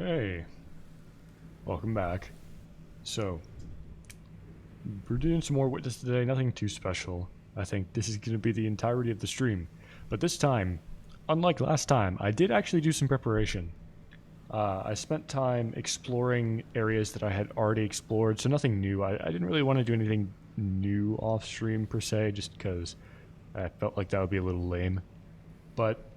Hey, welcome back. So, we're doing some more Witness today, nothing too special. I think this is going to be the entirety of the stream. But this time, unlike last time, I did actually do some preparation. I spent time exploring areas that I had already explored, so nothing new. I didn't really want to do anything new off stream per se, just because I felt like that would be a little lame. But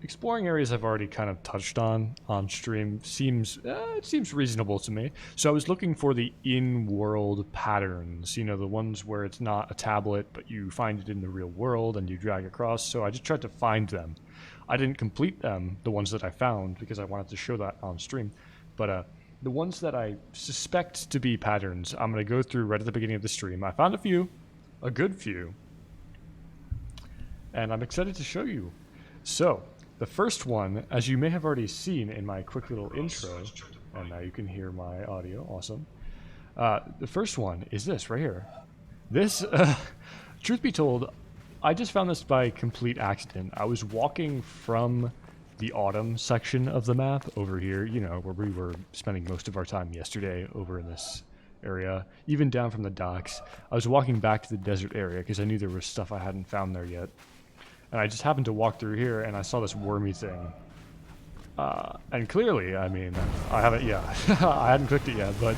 exploring areas I've already kind of touched on stream seems it seems reasonable to me. So I was looking for the in-world patterns, you know, the ones where it's not a tablet but you find it in the real world and you drag across. So I just tried to find them. I didn't complete them, the ones that I found, because I wanted to show that on stream. But the ones that I suspect to be patterns, I'm going to go through right at the beginning of the stream. I found a good few, and I'm excited to show you. So, the first one, as you may have already seen in my quick little intro, and now you can hear my audio, awesome. The first one is this right here. This, truth be told, I just found this by complete accident. I was walking from the autumn section of the map over here, you know, where we were spending most of our time yesterday over in this area, even down from the docks. I was walking back to the desert area because I knew there was stuff I hadn't found there yet. And I just happened to walk through here, and I saw this wormy thing. And clearly, I mean, I haven't, I hadn't clicked it yet, but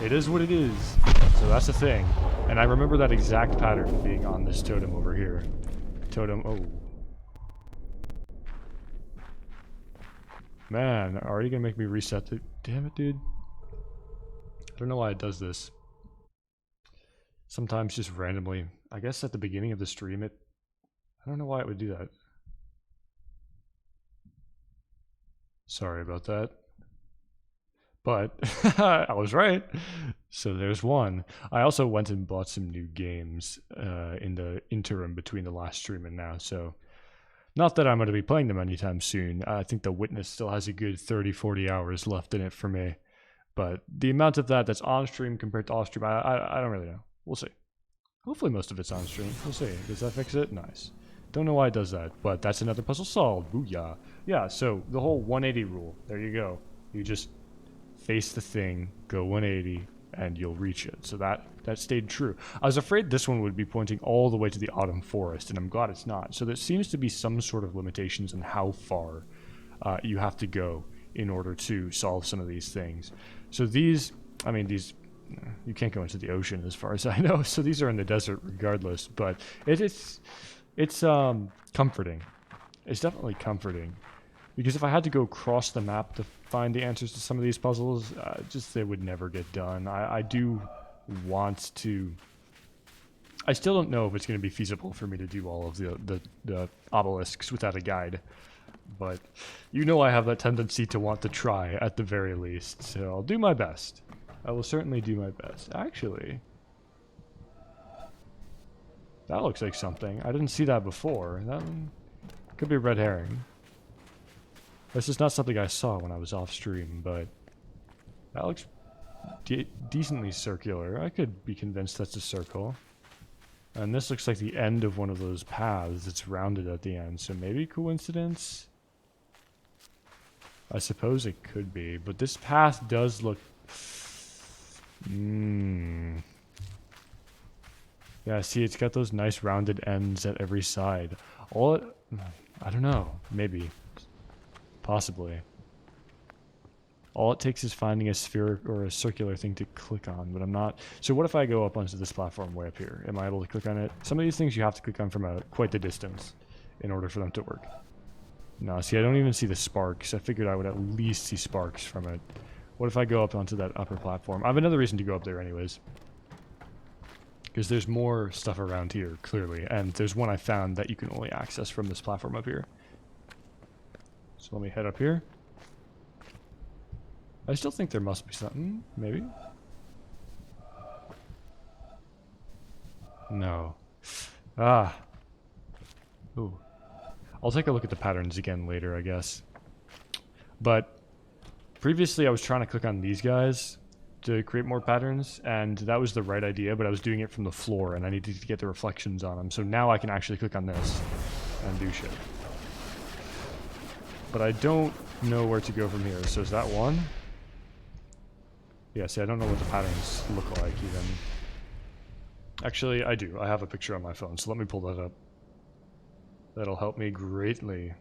it is what it is. So that's the thing. And I remember that exact pattern being on this totem over here. Totem, oh. Man, already gonna make me reset it. Damn it, dude. I don't know why it does this. Sometimes just randomly. I guess at the beginning of the stream, I don't know why it would do that. Sorry about that. But I was right. So there's one. I also went and bought some new games in the interim between the last stream and now. So not that I'm going to be playing them anytime soon. I think The Witness still has a good 30-40 hours left in it for me. But the amount of that's on stream compared to off stream, I don't really know. We'll see. Hopefully most of it's on stream. We'll see. Does that fix it? Nice. Don't know why it does that, but that's another puzzle solved. Booyah. Yeah, so the whole 180 rule. There you go. You just face the thing, go 180, and you'll reach it. So that stayed true. I was afraid this one would be pointing all the way to the autumn forest, and I'm glad it's not. So there seems to be some sort of limitations on how far you have to go in order to solve some of these things. So these, I mean, you can't go into the ocean as far as I know, so these are in the desert regardless, but it's comforting. It's definitely comforting. Because if I had to go across the map to find the answers to some of these puzzles, they would never get done. I do want to... I still don't know if it's going to be feasible for me to do all of the obelisks without a guide. But you know I have that tendency to want to try at the very least. So I'll do my best. I will certainly do my best. Actually... that looks like something. I didn't see that before. That could be a red herring. This is not something I saw when I was off stream, but that looks decently circular. I could be convinced that's a circle. And this looks like the end of one of those paths. It's rounded at the end, so maybe coincidence? I suppose it could be, but this path does look... Yeah, see, it's got those nice rounded ends at every side. I don't know, maybe. Possibly. All it takes is finding a sphere or a circular thing to click on, but I'm not... So what if I go up onto this platform way up here? Am I able to click on it? Some of these things you have to click on from quite the distance in order for them to work. No, see, I don't even see the sparks. I figured I would at least see sparks from it. What if I go up onto that upper platform? I have another reason to go up there anyways. Because there's more stuff around here, clearly. And there's one I found that you can only access from this platform up here. So let me head up here. I still think there must be something, maybe? No. Ah. Ooh. I'll take a look at the patterns again later, I guess. But previously I was trying to click on these guys to create more patterns, and that was the right idea, but I was doing it from the floor, and I needed to get the reflections on them. So now I can actually click on this and do shit. But I don't know where to go from here. So is that one? Yeah, see, I don't know what the patterns look like even. Actually, I do. I have a picture on my phone, so let me pull that up. That'll help me greatly.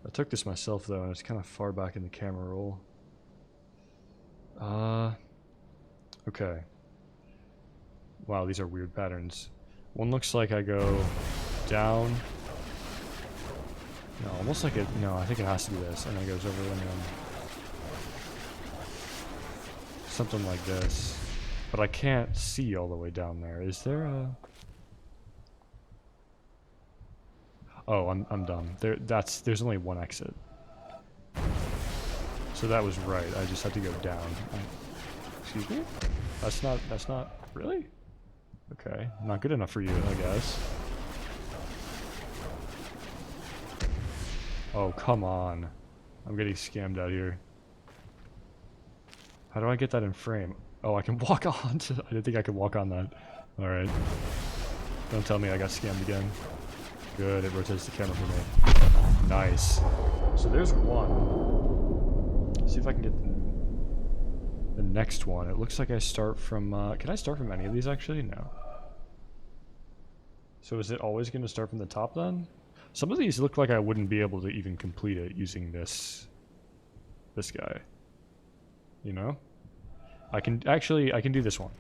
I took this myself, though, and it's kind of far back in the camera roll. Okay. Wow, these are weird patterns. One looks like I go down. No, almost like it. No, I think it has to be this, and then it goes over and then something like this. But I can't see all the way down there. Is there a? Oh, I'm dumb. There's only one exit. So that was right. I just had to go down. Excuse me? That's not really? Okay. Not good enough for you, I guess. Oh, come on. I'm getting scammed out here. How do I get that in frame? Oh, I can walk on to... I didn't think I could walk on that. Alright. Don't tell me I got scammed again. Good, it rotates the camera for me. Nice. So there's one. Let's see if I can get the next one. It looks like I start from... can I start from any of these, actually? No. So is it always going to start from the top, then? Some of these look like I wouldn't be able to even complete it using this guy. You know? I can do this one.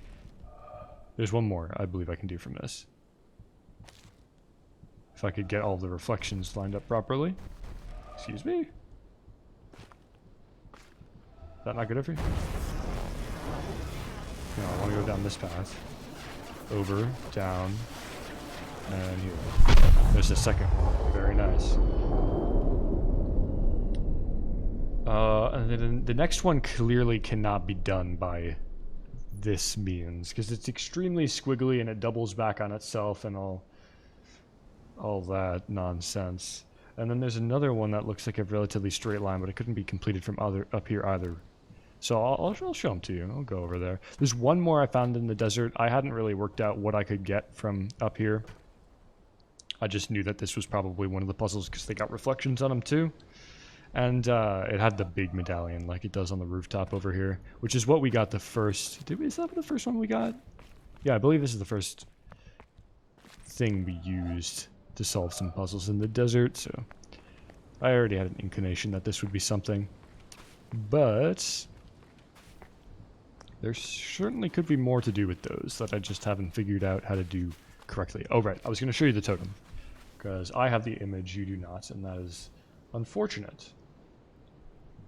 There's one more I believe I can do from this. If I could get all the reflections lined up properly. Excuse me? Is that not good for you? No, I want to go down this path. Over, down, and here. There's the second one. Very nice. And then the next one clearly cannot be done by this means, because it's extremely squiggly and it doubles back on itself and all that nonsense. And then there's another one that looks like a relatively straight line, but it couldn't be completed from up here either. So I'll show them to you. I'll go over there. There's one more I found in the desert. I hadn't really worked out what I could get from up here. I just knew that this was probably one of the puzzles because they got reflections on them too. And it had the big medallion like it does on the rooftop over here, which is what we got the first... Is that the first one we got? Yeah, I believe this is the first thing we used to solve some puzzles in the desert, so I already had an inclination that this would be something. But there certainly could be more to do with those that I just haven't figured out how to do correctly. Oh, right, I was going to show you the totem, because I have the image, you do not, and that is unfortunate.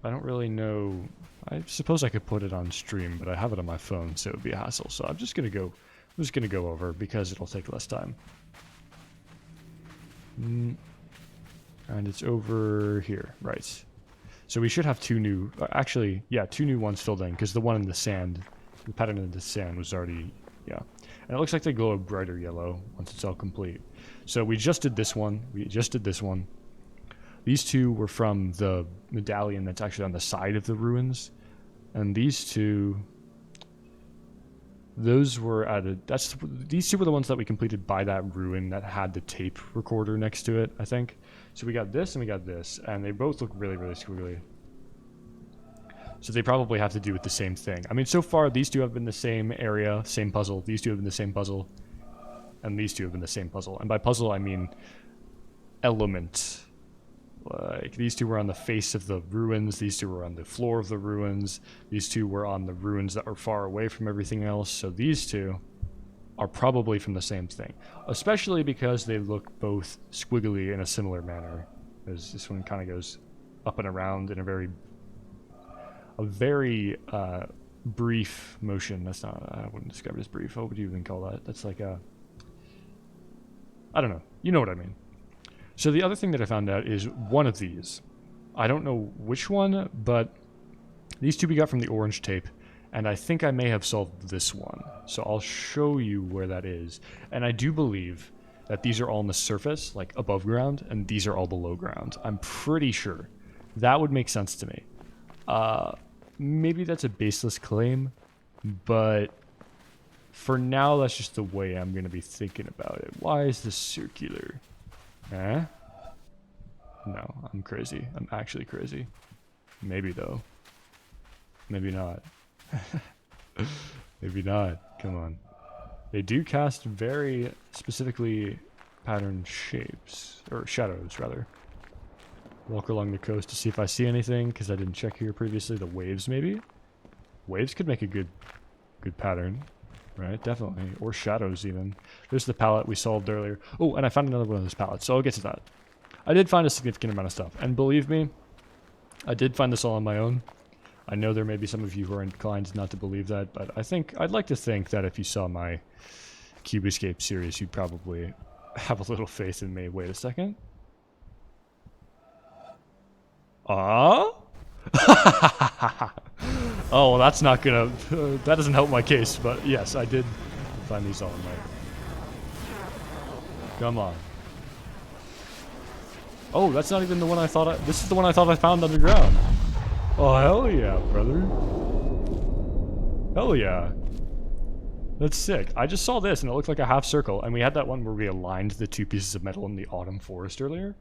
I don't really know. I suppose I could put it on stream, but I have it on my phone, so it would be a hassle. So I'm just gonna go over because it'll take less time. And it's over here, right? So we should have two new. Actually, yeah, two new ones filled in because the one in the sand, the pattern in the sand was already, yeah. And it looks like they glow a brighter yellow once it's all complete. So we just did this one. These two were from the medallion that's actually on the side of the ruins. And these two... Those were added... These two were the ones that we completed by that ruin that had the tape recorder next to it, I think. So we got this and we got this. And they both look really, really squiggly. So they probably have to do with the same thing. I mean, so far, these two have been the same area, same puzzle. These two have been the same puzzle. And these two have been the same puzzle. And by puzzle, I mean element. Like, these two were on the face of the ruins, these two were on the floor of the ruins, these two were on the ruins that were far away from everything else, so these two are probably from the same thing. Especially because they look both squiggly in a similar manner, as this one kind of goes up and around in a very brief motion. That's not, I wouldn't describe it as brief. What would you even call that? That's like a, I don't know. You know what I mean. So the other thing that I found out is one of these. I don't know which one, but these two we got from the orange tape, and I think I may have solved this one. So I'll show you where that is. And I do believe that these are all on the surface, like above ground, and these are all below ground. I'm pretty sure. That would make sense to me. Maybe that's a baseless claim, but for now, that's just the way I'm going to be thinking about it. Why is this circular? Huh? No, I'm crazy. I'm actually crazy. Maybe though. Maybe not. Maybe not. Come on. They do cast very specifically patterned shapes. Or shadows, rather. Walk along the coast to see if I see anything, because I didn't check here previously. The waves, maybe? Waves could make a good pattern. Right, definitely. Or shadows, even. There's the palette we solved earlier. Oh, and I found another one of those palettes, so I'll get to that. I did find a significant amount of stuff. And believe me, I did find this all on my own. I know there may be some of you who are inclined not to believe that, but I'd like to think that if you saw my Cube Escape series, you'd probably have a little faith in me. Wait a second. Oh, well, that's not gonna... that doesn't help my case, but yes, I did find these all in my... Come on. Oh, that's not even the one I thought I... This is the one I thought I found underground. Oh, hell yeah, brother. Hell yeah. That's sick. I just saw this, and it looked like a half circle, and we had that one where we aligned the two pieces of metal in the autumn forest earlier.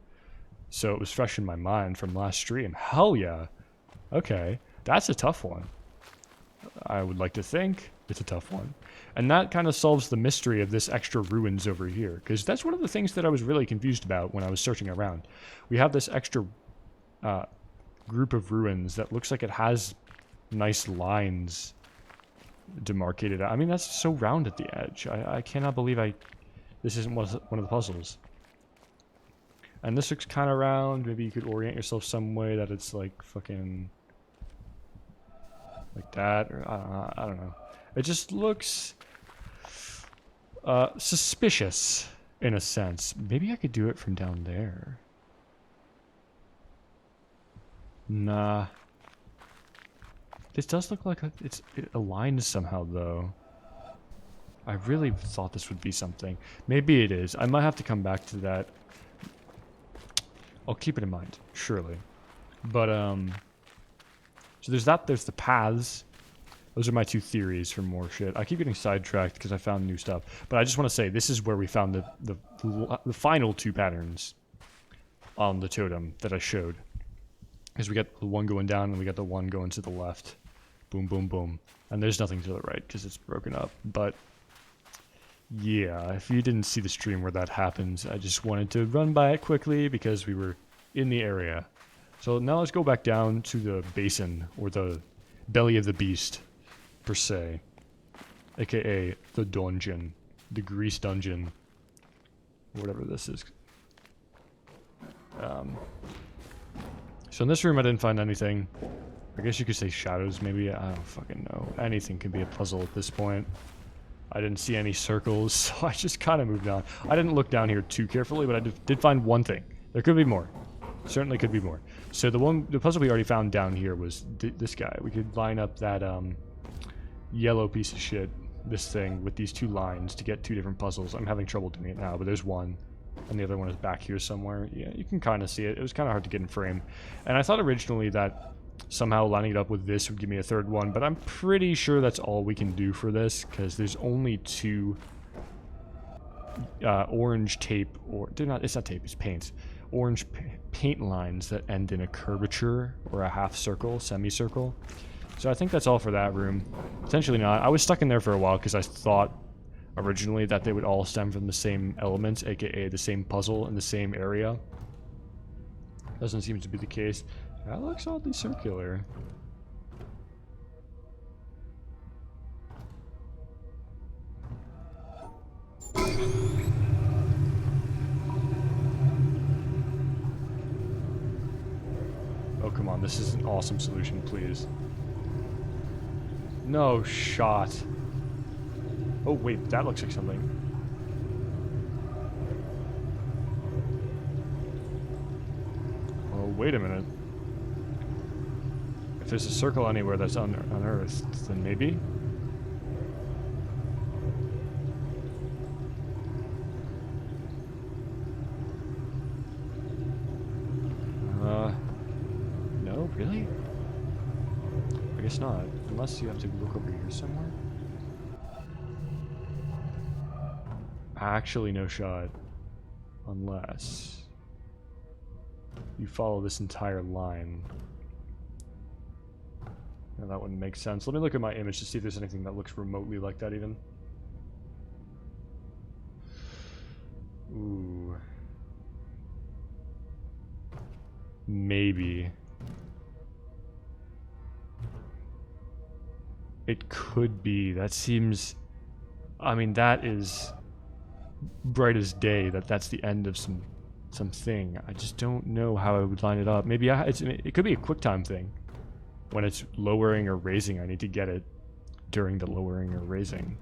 So it was fresh in my mind from last stream. Hell yeah. Okay. That's a tough one. I would like to think it's a tough one. And that kind of solves the mystery of this extra ruins over here. Because that's one of the things that I was really confused about when I was searching around. We have this extra group of ruins that looks like it has nice lines demarcated. I mean, that's so round at the edge. I cannot believe this isn't one of the puzzles. And this looks kind of round. Maybe you could orient yourself some way that it's like fucking... like that, or I don't know. It just looks suspicious in a sense. Maybe I could do it from down there. Nah. This does look like it aligns somehow, though. I really thought this would be something. Maybe it is. I might have to come back to that. I'll keep it in mind, surely. But, so there's that, there's the paths. Those are my two theories for more shit. I keep getting sidetracked because I found new stuff. But I just want to say, this is where we found the final two patterns on the totem that I showed. Because we got the one going down and we got the one going to the left. Boom, boom, boom. And there's nothing to the right because it's broken up. But, yeah, if you didn't see the stream where that happens, I just wanted to run by it quickly because we were in the area. So now let's go back down to the basin, or the belly of the beast, per se. AKA the dungeon. The grease dungeon. Whatever this is. So in this room I didn't find anything. I guess you could say shadows maybe. I don't fucking know. Anything can be a puzzle at this point. I didn't see any circles, so I just kind of moved on. I didn't look down here too carefully, but I did find one thing. There could be more. Certainly could be more. So the puzzle we already found down here was this guy. We could line up that yellow piece of shit, this thing, with these two lines to get two different puzzles. I'm having trouble doing it now, but there's one. And the other one is back here somewhere. Yeah, you can kind of see it. It was kind of hard to get in frame. And I thought originally that somehow lining it up with this would give me a third one, but I'm pretty sure that's all we can do for this, because there's only two orange tape, or it's not tape, it's paint. Orange paint lines that end in a curvature or a half circle, semicircle. So I think that's all for that room. Potentially not. I was stuck in there for a while because I thought originally that they would all stem from the same elements, aka the same puzzle in the same area. Doesn't seem to be the case. That looks oddly circular. Oh, come on. This is an awesome solution, please. No shot. Oh, wait. That looks like something. Oh, wait a minute. If there's a circle anywhere that's unearthed, then maybe? No, really? I guess not. Unless you have to look over here somewhere. Actually, no shot. Unless... you follow this entire line. Now that wouldn't make sense. Let me look at my image to see if there's anything that looks remotely like that even. Ooh. Maybe. It could be. That seems... I mean, that is bright as day. That's the end of something. I just don't know how I would line it up. Maybe it could be a QuickTime thing. When it's lowering or raising, I need to get it during the lowering or raising.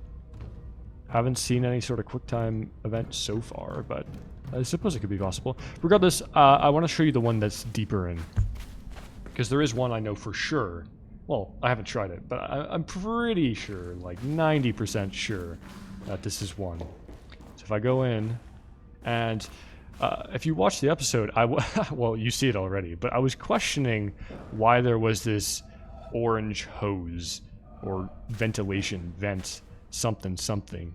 Haven't seen any sort of QuickTime event so far, but I suppose it could be possible. Regardless, I want to show you the one that's deeper in. Because there is one I know for sure. Well, I haven't tried it, but I'm pretty sure, like 90% sure, that this is one. So if I go in, and if you watch the episode, well, you see it already, but I was questioning why there was this orange hose, or ventilation, vent, something,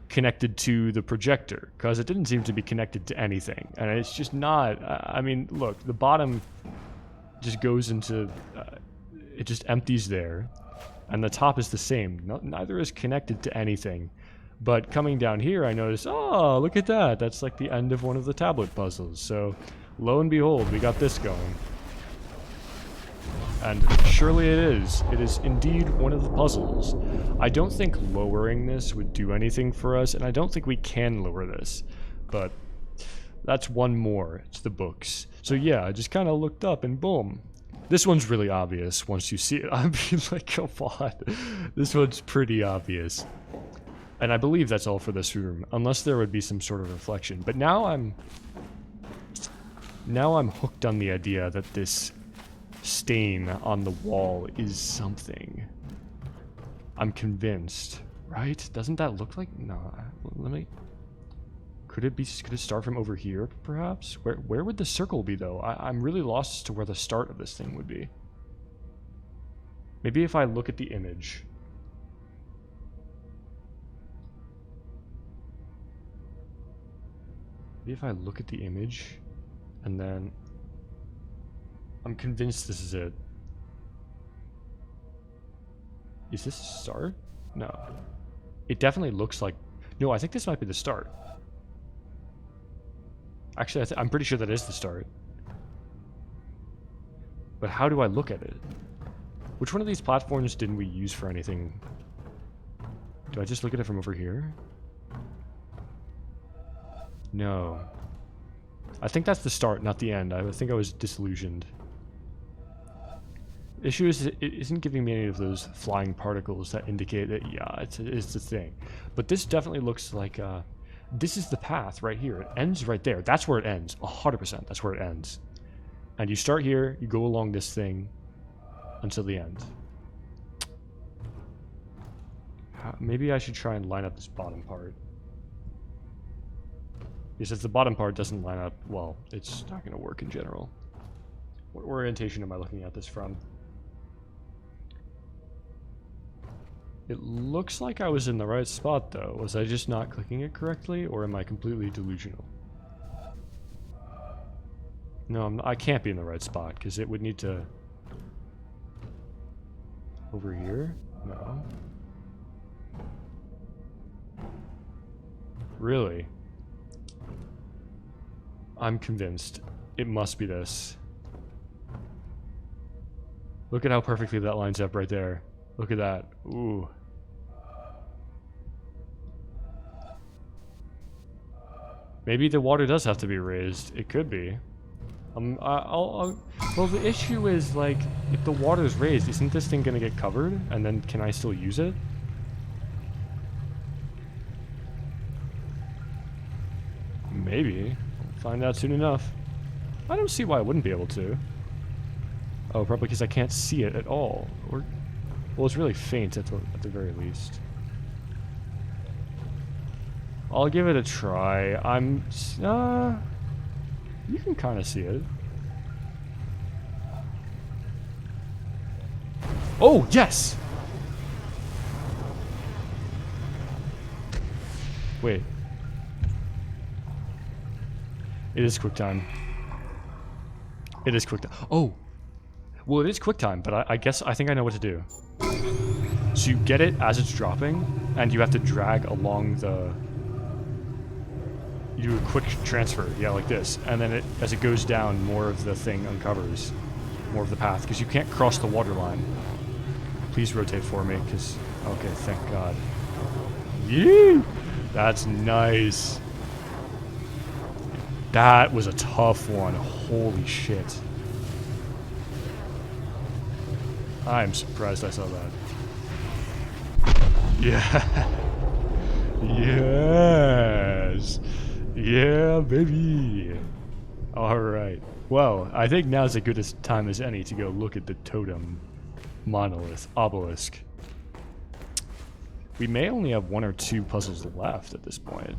connected to the projector, because it didn't seem to be connected to anything, and it's just not. I mean, look, the bottom just goes into, it just empties there, and the top is the same. Neither is connected to anything. But coming down here, I noticed, oh, look at that. That's like the end of one of the tablet puzzles. So, lo and behold, we got this going. And surely it is. It is indeed one of the puzzles. I don't think lowering this would do anything for us, and I don't think we can lower this. But that's one more. It's the books. So yeah, I just kind of looked up and boom. This one's really obvious once you see it. I mean, like, come on. This one's pretty obvious. And I believe that's all for this room, unless there would be some sort of reflection. But now I'm hooked on the idea that this stain on the wall is something. I'm convinced, right? Doesn't that look like? No, let me. Could it start from over here, perhaps? Where would the circle be, though? I'm really lost as to where the start of this thing would be. Maybe if I look at the image. Maybe if I look at the image, and then... I'm convinced this is it. Is this the start? No. It definitely looks like... No, I think this might be the start. Actually, I'm pretty sure that is the start. But how do I look at it? Which one of these platforms didn't we use for anything? Do I just look at it from over here? No. I think that's the start, not the end. I think I was disillusioned. The issue is it isn't giving me any of those flying particles that indicate that, yeah, it's the thing. But this definitely looks like... this is the path right here. It ends right there. That's where it ends. 100%. That's where it ends. And you start here, you go along this thing until the end. Maybe I should try and line up this bottom part. Because if the bottom part doesn't line up, well, it's not going to work in general. What orientation am I looking at this from? It looks like I was in the right spot, though. Was I just not clicking it correctly, or am I completely delusional? No, I can't be in the right spot, because it would need to... Over here? No. Really? I'm convinced. It must be this. Look at how perfectly that lines up right there. Look at that. Ooh. Maybe the water does have to be raised. It could be. Well, the issue is, like, if the water is raised, isn't this thing gonna get covered? And then can I still use it? Maybe. We'll find out soon enough. I don't see why I wouldn't be able to. Oh, probably because I can't see it at all. Or... Well, it's really faint at the very least. I'll give it a try. You can kind of see it. Oh, yes! Wait. It is QuickTime. It is quick time. Oh! Well, it is quick time, but I think I know what to do. So you get it as it's dropping, and you have to drag along the... You do a quick transfer, yeah, like this. And then as it goes down, more of the thing uncovers. More of the path, because you can't cross the water line. Please rotate for me, because... Okay, thank God. Yee! That's nice. That was a tough one. Holy shit. I'm surprised I saw that. Yeah. Yes. Yeah, baby. Alright. Well, I think now's as good a time as any to go look at the totem monolith obelisk. We may only have 1 or 2 puzzles left at this point.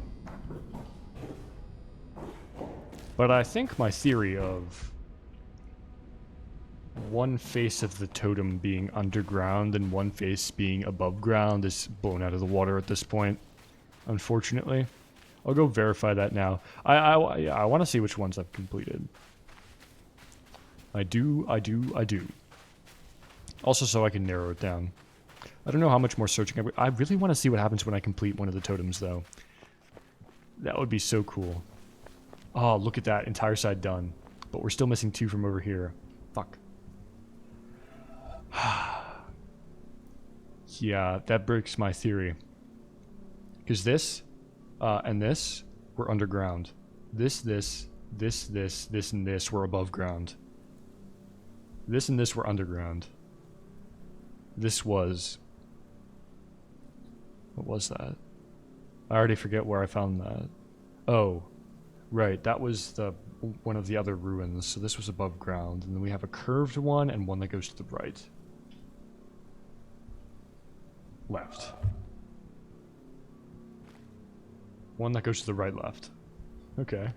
But I think my theory of one face of the totem being underground and one face being above ground is blown out of the water at this point, unfortunately. I'll go verify that now. I want to see which ones I've completed. I do. Also so I can narrow it down. I don't know how much more searching I really want to see what happens when I complete one of the totems, though. That would be so cool. Oh, look at that. Entire side done. But we're still missing 2 from over here. Fuck. Yeah, that breaks my theory. Because this, and this, were underground. This, and this were above ground. This and this were underground. This was... What was that? I already forget where I found that. Oh, right. That was one of the other ruins. So this was above ground. And then we have a curved one and one that goes to the right. Left. One that goes to the right, left. Okay.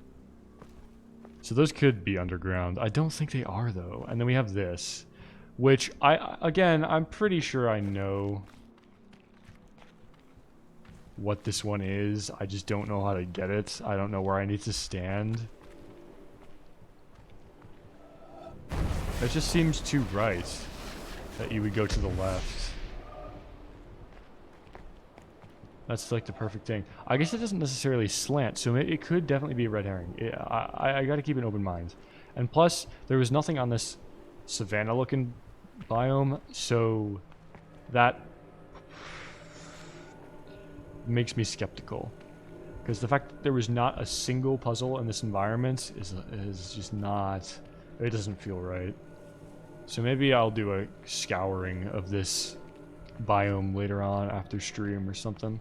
So those could be underground. I don't think they are, though. And then we have this. Which, again, I'm pretty sure I know what this one is. I just don't know how to get it. I don't know where I need to stand. It just seems too right that you would go to the left. That's like the perfect thing. I guess it doesn't necessarily slant, so it could definitely be a red herring. I gotta keep an open mind. And plus, there was nothing on this savanna-looking biome, so that makes me skeptical. Because the fact that there was not a single puzzle in this environment is just not... It doesn't feel right. So maybe I'll do a scouring of this biome later on after stream or something.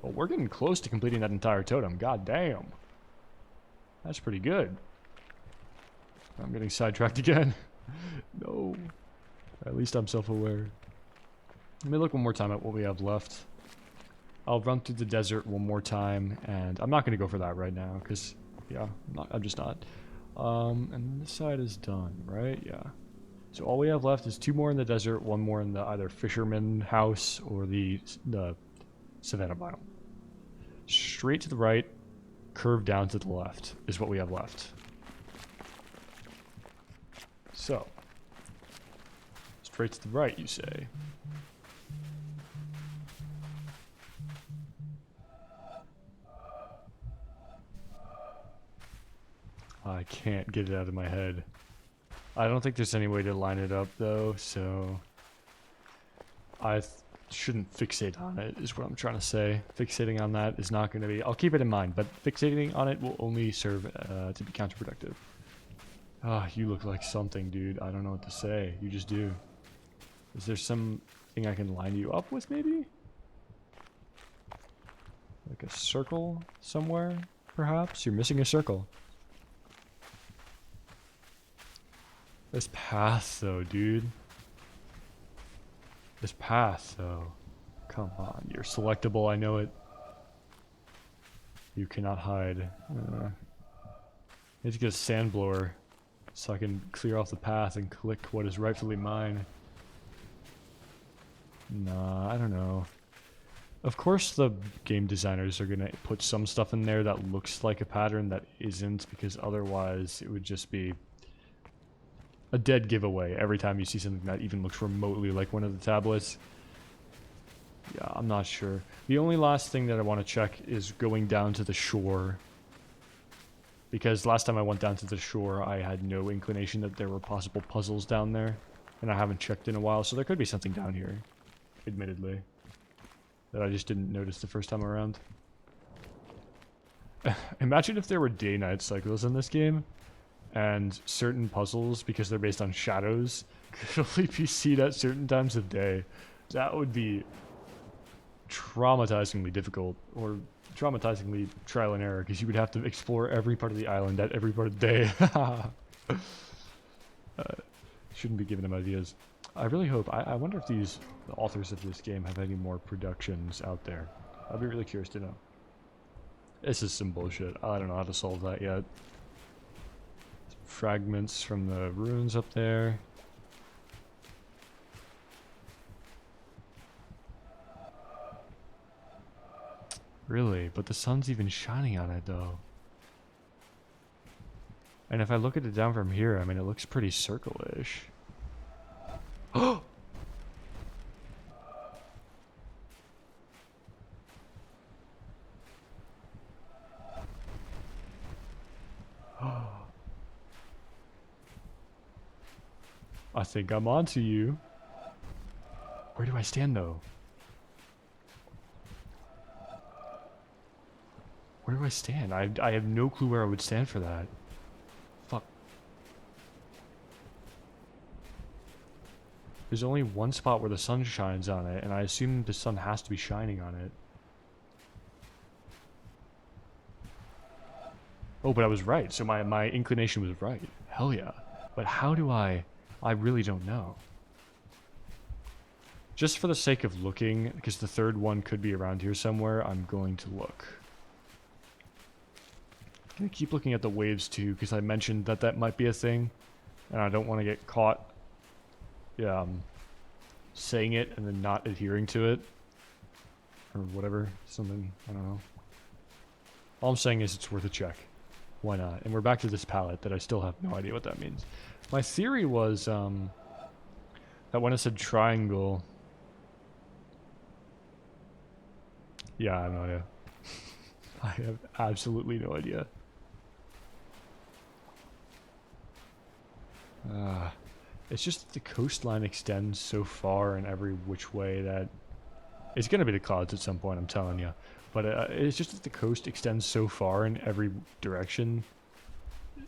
Well, we're getting close to completing that entire totem. God damn. That's pretty good. I'm getting sidetracked again. No. At least I'm self-aware. Let me look one more time at what we have left. I'll run through the desert one more time, and I'm not going to go for that right now, because, yeah, I'm just not. And this side is done, right? Yeah. So all we have left is 2 more in the desert, 1 more in the either fisherman house or the savanna biome. Straight to the right, curve down to the left is what we have left. So, straight to the right, you say. I can't get it out of my head. I don't think there's any way to line it up, though, so I shouldn't fixate on it, is what I'm trying to say. Fixating on that is not going to be... I'll keep it in mind, but fixating on it will only serve to be counterproductive. Ah, you look like something, dude. I don't know what to say. You just do. Is there something I can line you up with, maybe? Like a circle somewhere, perhaps? You're missing a circle. This path, though, dude. This path, though. Come on, you're selectable, I know it. You cannot hide. I need to get a sand blower so I can clear off the path and click what is rightfully mine. Nah, I don't know. Of course the game designers are gonna put some stuff in there that looks like a pattern that isn't, because otherwise it would just be a dead giveaway every time you see something that even looks remotely like one of the tablets. Yeah, I'm not sure. The only last thing that I want to check is going down to the shore. Because last time I went down to the shore, I had no inclination that there were possible puzzles down there. And I haven't checked in a while, so there could be something down here. Admittedly. That I just didn't notice the first time around. Imagine if there were day-night cycles in this game. And certain puzzles, because they're based on shadows, could only be seen at certain times of day. That would be traumatizingly difficult, or traumatizingly trial and error, because you would have to explore every part of the island at every part of the day. Shouldn't be giving them ideas. I really hope, I wonder if the authors of this game have any more productions out there. I'd be really curious to know. This is some bullshit. I don't know how to solve that yet. Fragments from the ruins up there. Really? But the sun's even shining on it, though. And if I look at it down from here, I mean, it looks pretty circle-ish. Oh! I think I'm onto you. Where do I stand, though? Where do I stand? I have no clue where I would stand for that. Fuck. There's only one spot where the sun shines on it, and I assume the sun has to be shining on it. Oh, but I was right. So my inclination was right. Hell yeah. But how do I really don't know. Just for the sake of looking, because the third one could be around here somewhere, I'm going to look. I'm going to keep looking at the waves too, because I mentioned that that might be a thing. And I don't want to get caught saying it and then not adhering to it. Or whatever. Something. I don't know. All I'm saying is it's worth a check. Why not? And we're back to this palette that I still have no idea what that means. My theory was that when it said triangle... Yeah, I have no idea. I have absolutely no idea. It's just that the coastline extends so far in every which way that... It's going to be the clouds at some point, I'm telling you. But it's just that the coast extends so far in every direction.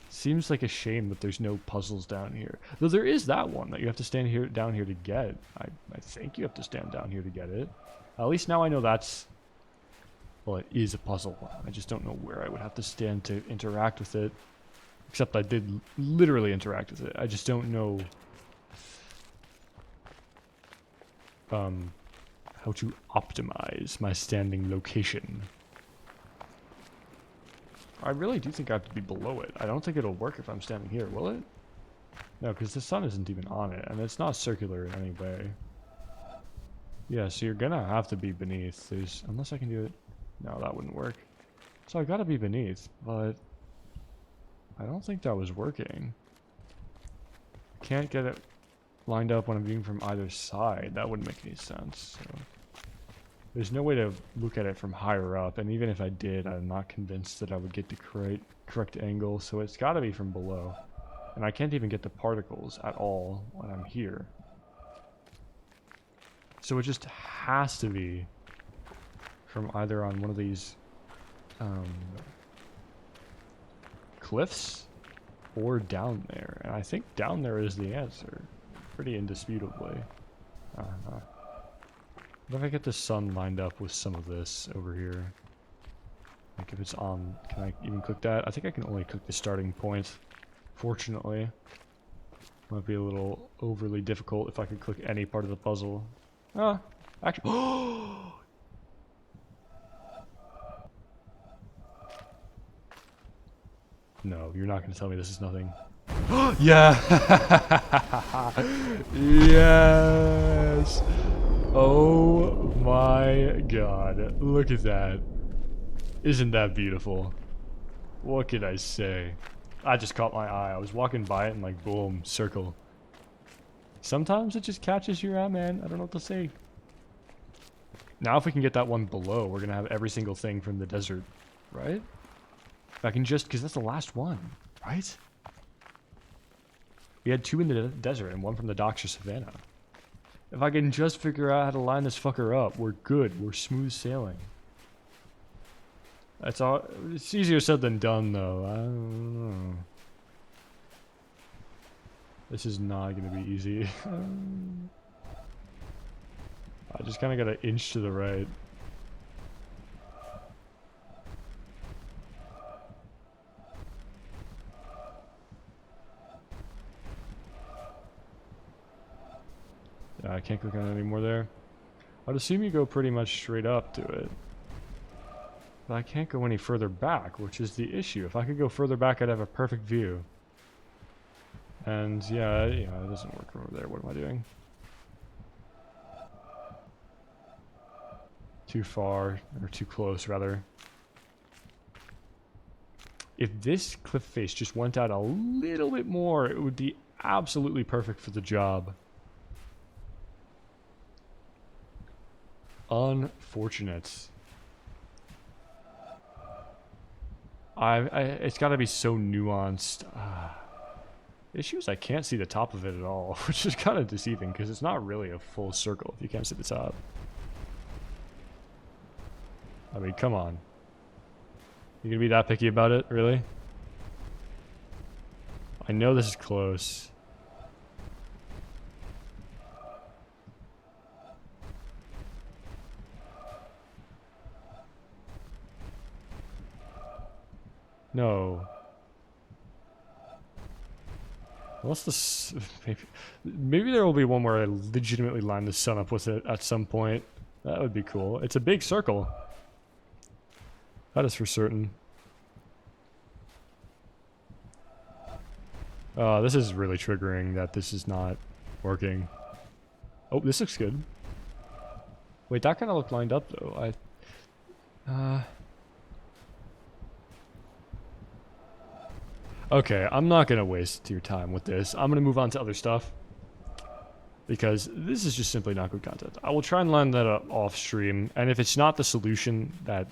Seems like a shame that there's no puzzles down here. Though there is that one that you have to stand down here to get. I think you have to stand down here to get it. At least now I know that's... Well, it is a puzzle. I just don't know where I would have to stand to interact with it. Except I did literally interact with it. I just don't know... how to optimize my standing location. I really do think I have to be below it. I don't think it'll work if I'm standing here, will it? No, because the sun isn't even on it, and it's not circular in any way. Yeah, so you're gonna have to be beneath. Unless I can do it. No, that wouldn't work. So I gotta be beneath, but I don't think that was working. Can't get it lined up when I'm viewing from either side. That wouldn't make any sense. So. There's no way to look at it from higher up, and even if I did, I'm not convinced that I would get the correct angle, so it's got to be from below. And I can't even get the particles at all when I'm here. So it just has to be from either on one of these cliffs or down there. And I think down there is the answer, pretty indisputably. What if I get the sun lined up with some of this over here? Like if it's on, can I even click that? I think I can only click the starting point, fortunately. Might be a little overly difficult if I could click any part of the puzzle. Actually, no, you're not going to tell me this is nothing. Yeah! Yes! Oh my god. Look at that. Isn't that beautiful? What could I say? I just caught my eye. I was walking by it and like, boom, circle. Sometimes it just catches your eye, man. I don't know what to say. Now if we can get that one below, we're gonna have every single thing from the desert, right? If I can just, because that's the last one, right? We had 2 in the desert and 1 from the docks or savannah. If I can just figure out how to line this fucker up, we're good. We're smooth sailing. That's all. It's easier said than done, though. I don't know. This is not going to be easy. I just kind of got to inch to the right. Yeah, I can't click on it anymore there. I'd assume you go pretty much straight up to it. But I can't go any further back, which is the issue. If I could go further back, I'd have a perfect view. And yeah, it doesn't work over there. What am I doing? Too far, or too close, rather. If this cliff face just went out a little bit more, it would be absolutely perfect for the job. Unfortunate. It's got to be so nuanced. The issue is I can't see the top of it at all, which is kind of deceiving because it's not really a full circle if you can't see the top. I mean, come on. You gonna be that picky about it, really? I know this is close. No. What's this? Maybe there will be one where I legitimately line the sun up with it at some point. That would be cool. It's a big circle. That is for certain. This is really triggering that this is not working. Oh, this looks good. Wait, that kind of looked lined up though. Okay, I'm not gonna waste your time with this. I'm gonna move on to other stuff. Because this is just simply not good content. I will try and line that up off stream, and if it's not the solution that...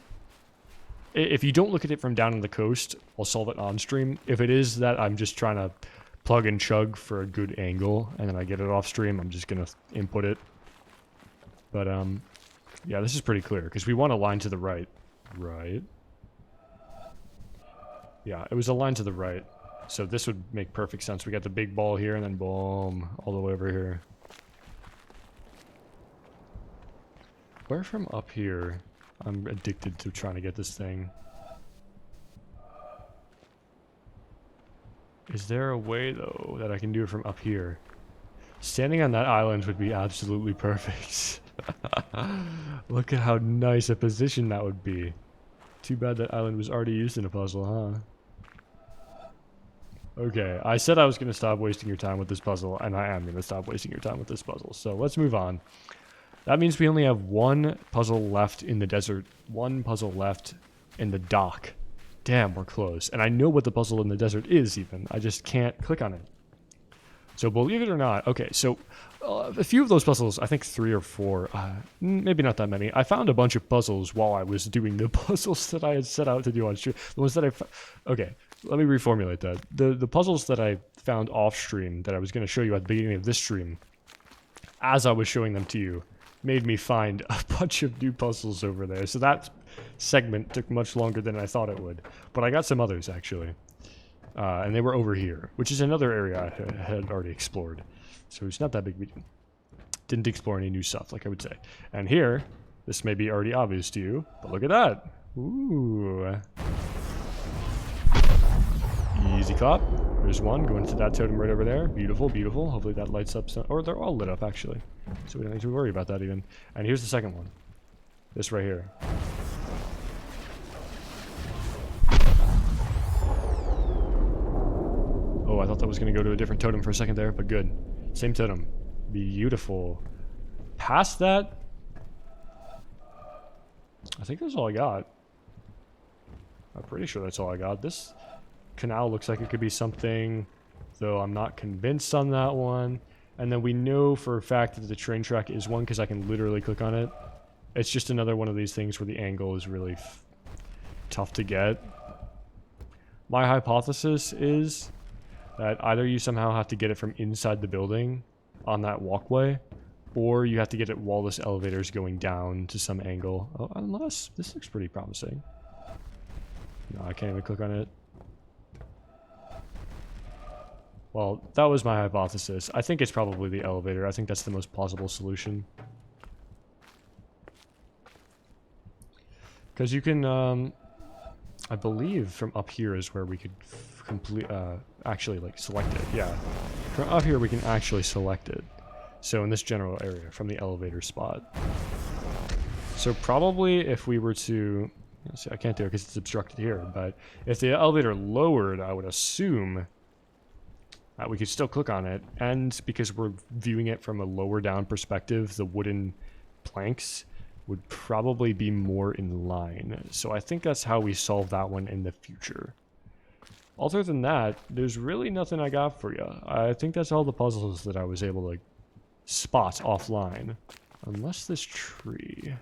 If you don't look at it from down on the coast, I'll solve it on stream. If it is that I'm just trying to plug and chug for a good angle, and then I get it off stream, I'm just gonna input it. But, yeah, this is pretty clear, because we want a line to the right. Right? Yeah, it was a line to the right. So this would make perfect sense. We got the big ball here, and then boom, all the way over here. Where from up here? I'm addicted to trying to get this thing. Is there a way, though, that I can do it from up here? Standing on that island would be absolutely perfect. Look at how nice a position that would be. Too bad that island was already used in a puzzle, huh? Okay, I said I was going to stop wasting your time with this puzzle, and I am going to stop wasting your time with this puzzle. So let's move on. That means we only have 1 puzzle left in the desert, 1 puzzle left in the dock. Damn, we're close. And I know what the puzzle in the desert is, even. I just can't click on it. So believe it or not, okay, so a few of those puzzles, I think 3 or 4, maybe not that many. I found a bunch of puzzles while I was doing the puzzles that I had set out to do on stream. The ones that okay, let me reformulate that. The puzzles that I found off stream that I was going to show you at the beginning of this stream, as I was showing them to you, made me find a bunch of new puzzles over there. So that segment took much longer than I thought it would. But I got some others, actually. And they were over here, which is another area I had already explored. So it's not that big. Didn't explore any new stuff, like I would say. And here, this may be already obvious to you, but look at that. Ooh. Easy clap. There's one going to that totem right over there. Beautiful, beautiful. Hopefully that lights up some... Or they're all lit up, actually. So we don't need to worry about that even. And here's the second one. This right here. Oh, I thought that was going to go to a different totem for a second there, but good. Same totem. Beautiful. Past that... I think that's all I got. I'm pretty sure that's all I got. This canal looks like it could be something, though I'm not convinced on that one. And then we know for a fact that the train track is one because I can literally click on it. It's just another one of these things where the angle is really tough to get. My hypothesis is that either you somehow have to get it from inside the building on that walkway, or you have to get it while this elevator is going down to some angle. Oh, unless this looks pretty promising. No, I can't even click on it. Well, that was my hypothesis. I think it's probably the elevator. I think that's the most plausible solution. Because you can, I believe from up here is where we could actually like select it. Yeah, from up here we can actually select it. So in this general area from the elevator spot. So probably if we were to, see, I can't do it because it's obstructed here, but if the elevator lowered, I would assume we could still click on it, and because we're viewing it from a lower down perspective, the wooden planks would probably be more in line. So I think that's how we solve that one in the future. Other than that, there's really nothing I got for you. I think that's all the puzzles that I was able to spot offline. Unless this tree.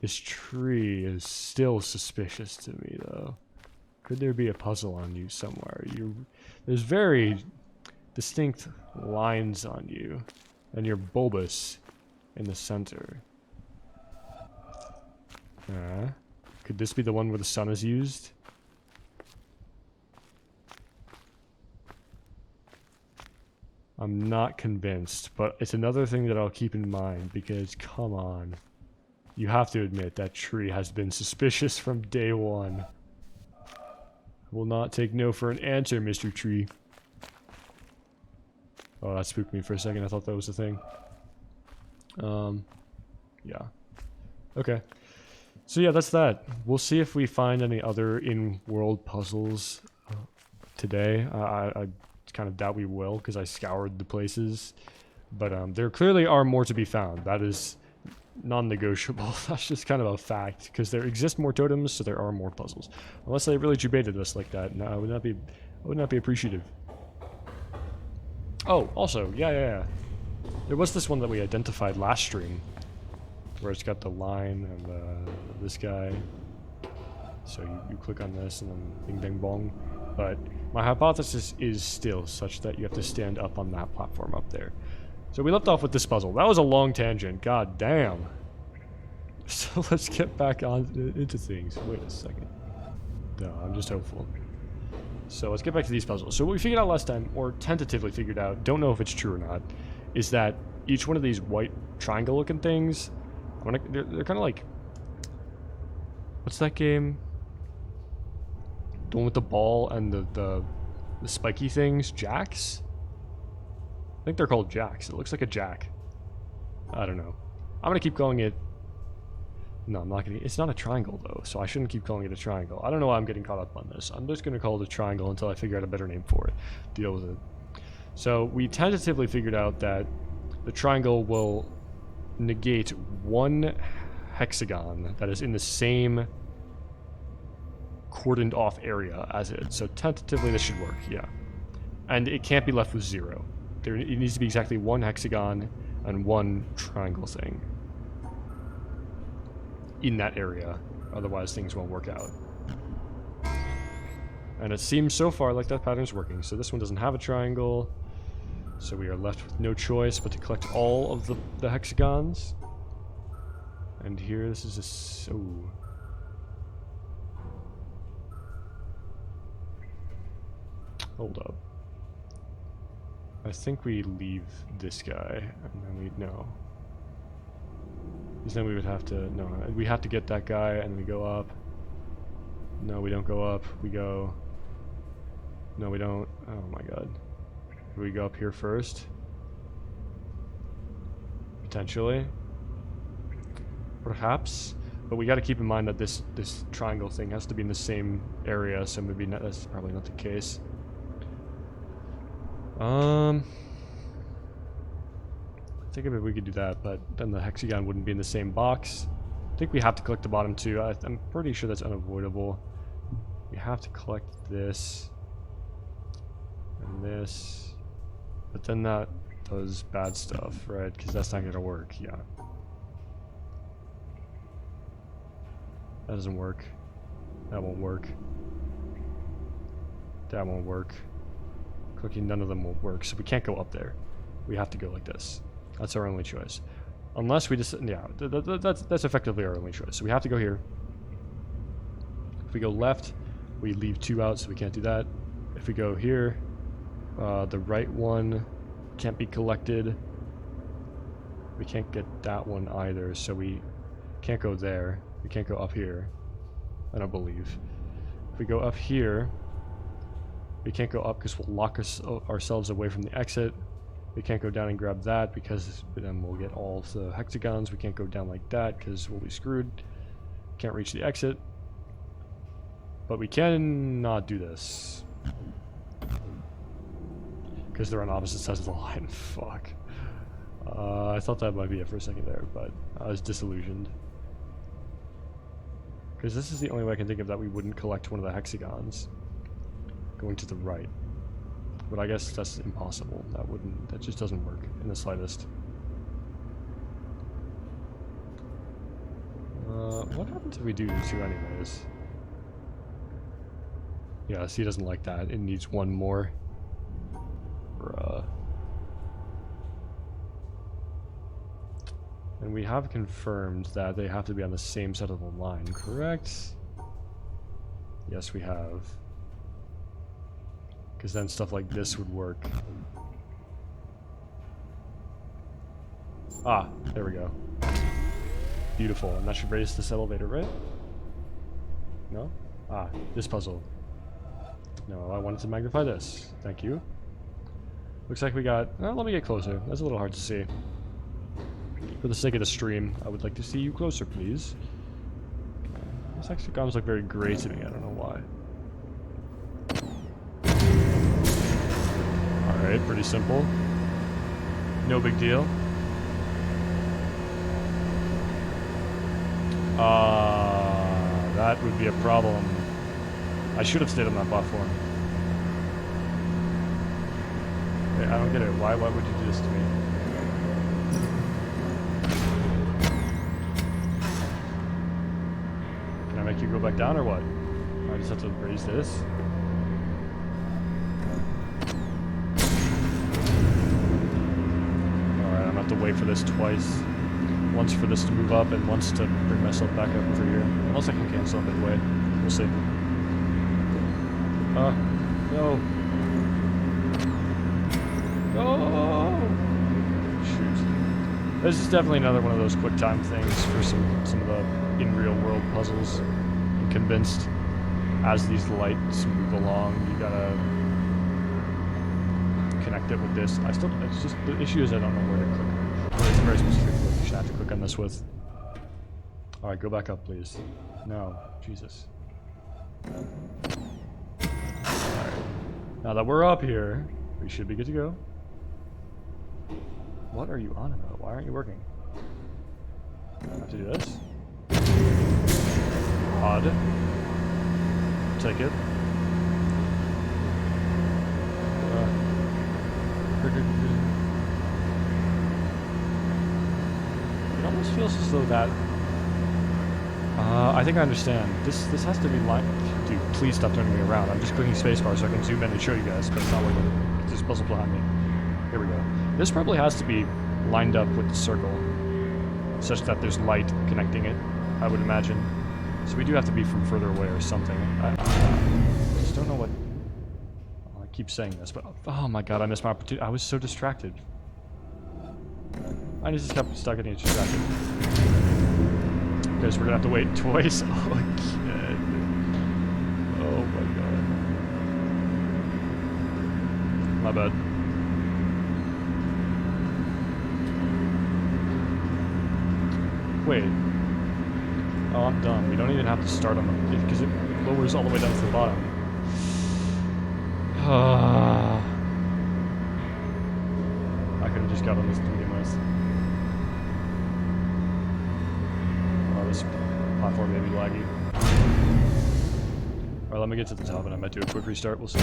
This tree is still suspicious to me, though. Could there be a puzzle on you somewhere? There's very distinct lines on you, and you're bulbous in the center. Could this be the one where the sun is used? I'm not convinced, but it's another thing that I'll keep in mind, because come on. You have to admit that tree has been suspicious from day one. Will not take no for an answer, Mr. Tree. Oh, that spooked me for a second. I thought that was the thing. Yeah. Okay. So yeah, that's that. We'll see if we find any other in-world puzzles today. I kind of doubt we will, because I scoured the places. But there clearly are more to be found. That is non-negotiable. That's just kind of a fact, because there exist more totems, so there are more puzzles. Unless they really debated us like that, no, I would not be appreciative. Oh, also, yeah. There was this one that we identified last stream, where it's got the line and this guy. So you click on this and then bing bang bong. But my hypothesis is still such that you have to stand up on that platform up there. So we left off with this puzzle. That was a long tangent. God damn. So let's get back on into things. Wait a second. No, I'm just hopeful. So let's get back to these puzzles. So what we figured out last time, or tentatively figured out, don't know if it's true or not, is that each one of these white triangle-looking things, they're kind of like... What's that game? The one with the ball and the spiky things? Jacks? I think they're called jacks. It looks like a jack. I don't know. I'm gonna keep calling it... No, I'm not gonna... It's not a triangle, though, so I shouldn't keep calling it a triangle. I don't know why I'm getting caught up on this. I'm just gonna call it a triangle until I figure out a better name for it. Deal with it. So, we tentatively figured out that the triangle will negate one hexagon that is in the same cordoned off area as it. So, tentatively, this should work, yeah. And it can't be left with 0. It needs to be exactly one hexagon and one triangle thing in that area, otherwise things won't work out. And it seems so far like that pattern's working. So this one doesn't have a triangle, so we are left with no choice but to collect all of the hexagons. And here, this is just so... Hold up. I think we leave this guy, and then we... No. Because then we would have to... No, we have to get that guy, and we go up. No, we don't go up. We go... No, we don't. Oh my god. Do we go up here first? Potentially. Perhaps. But we got to keep in mind that this triangle thing has to be in the same area, so maybe not, that's probably not the case. I think maybe we could do that, but then the hexagon wouldn't be in the same box. I think we have to collect the bottom two. I'm pretty sure that's unavoidable. We have to collect this and this, but then that does bad stuff, right? Because that's not gonna work. Yeah, that doesn't work. That won't work. That won't work. Clicking none of them will work, so we can't go up there. We have to go like this. That's our only choice. Unless we just, yeah, that's effectively our only choice. So we have to go here. If we go left, we leave 2 out, so we can't do that. If we go here, the right one can't be collected. We can't get that one either, so we can't go there. We can't go up here, I don't believe. If we go up here, we can't go up because we'll lock ourselves away from the exit. We can't go down and grab that because then we'll get all the hexagons. We can't go down like that because we'll be screwed. Can't reach the exit. But we cannot do this. Because they're on opposite sides of the line. Fuck. I thought that might be it for a second there, but I was disillusioned. Because this is the only way I can think of that we wouldn't collect one of the hexagons. Going to the right. But I guess that's impossible. That just doesn't work in the slightest. What happens if we do these two anyways? Yeah, see, it doesn't like that. It needs one more. Bruh. And we have confirmed that they have to be on the same side of the line, correct? Yes, we have. Because then stuff like this would work. Ah, there we go. Beautiful. And that should raise this elevator, right? No? Ah, this puzzle. No, I wanted to magnify this. Thank you. Looks like we got... Well, let me get closer. That's a little hard to see. For the sake of the stream, I would like to see you closer, please. These hexagons look very gray to me. I don't know why. Alright, pretty simple. No big deal. That would be a problem. I should have stayed on that platform. Wait, I don't get it. Why would you do this to me? Can I make you go back down or what? I just have to raise this? Alright, I'm gonna have to wait for this twice. Once for this to move up and once to bring myself back up over here. Unless I can cancel it midway. We'll see. No. No! Shoot. This is definitely another one of those quick time things for some of the in real world puzzles. I'm convinced as these lights move along, you gotta connect it with this. It's just, the issue is I don't know where to click. It's a very specific click you should have to click on this with. Alright, go back up, please. No. Jesus. Alright. Now that we're up here, we should be good to go. What are you on about? Why aren't you working? I have to do this? Odd. Take it. It almost feels as though that... I think I understand. This has to be lined... Dude, please stop turning me around. I'm just clicking spacebar so I can zoom in and show you guys, but it's not working. There's a puzzle behind me. Here we go. This probably has to be lined up with the circle, such that there's light connecting it, I would imagine. So we do have to be from further away or something. I just don't know what... I keep saying this, but... Oh my god, I missed my opportunity. I was so distracted. I just kept stuck getting distracted. Okay, so we're gonna have to wait twice. Oh, again. Oh my god. My bad. Wait. Oh, I'm dumb. We don't even have to start on the... because it lowers all the way down to the bottom. I could have just got on this to begin with. Oh, this platform may be laggy. Alright, let me get to the top and I might do a quick restart. We'll see.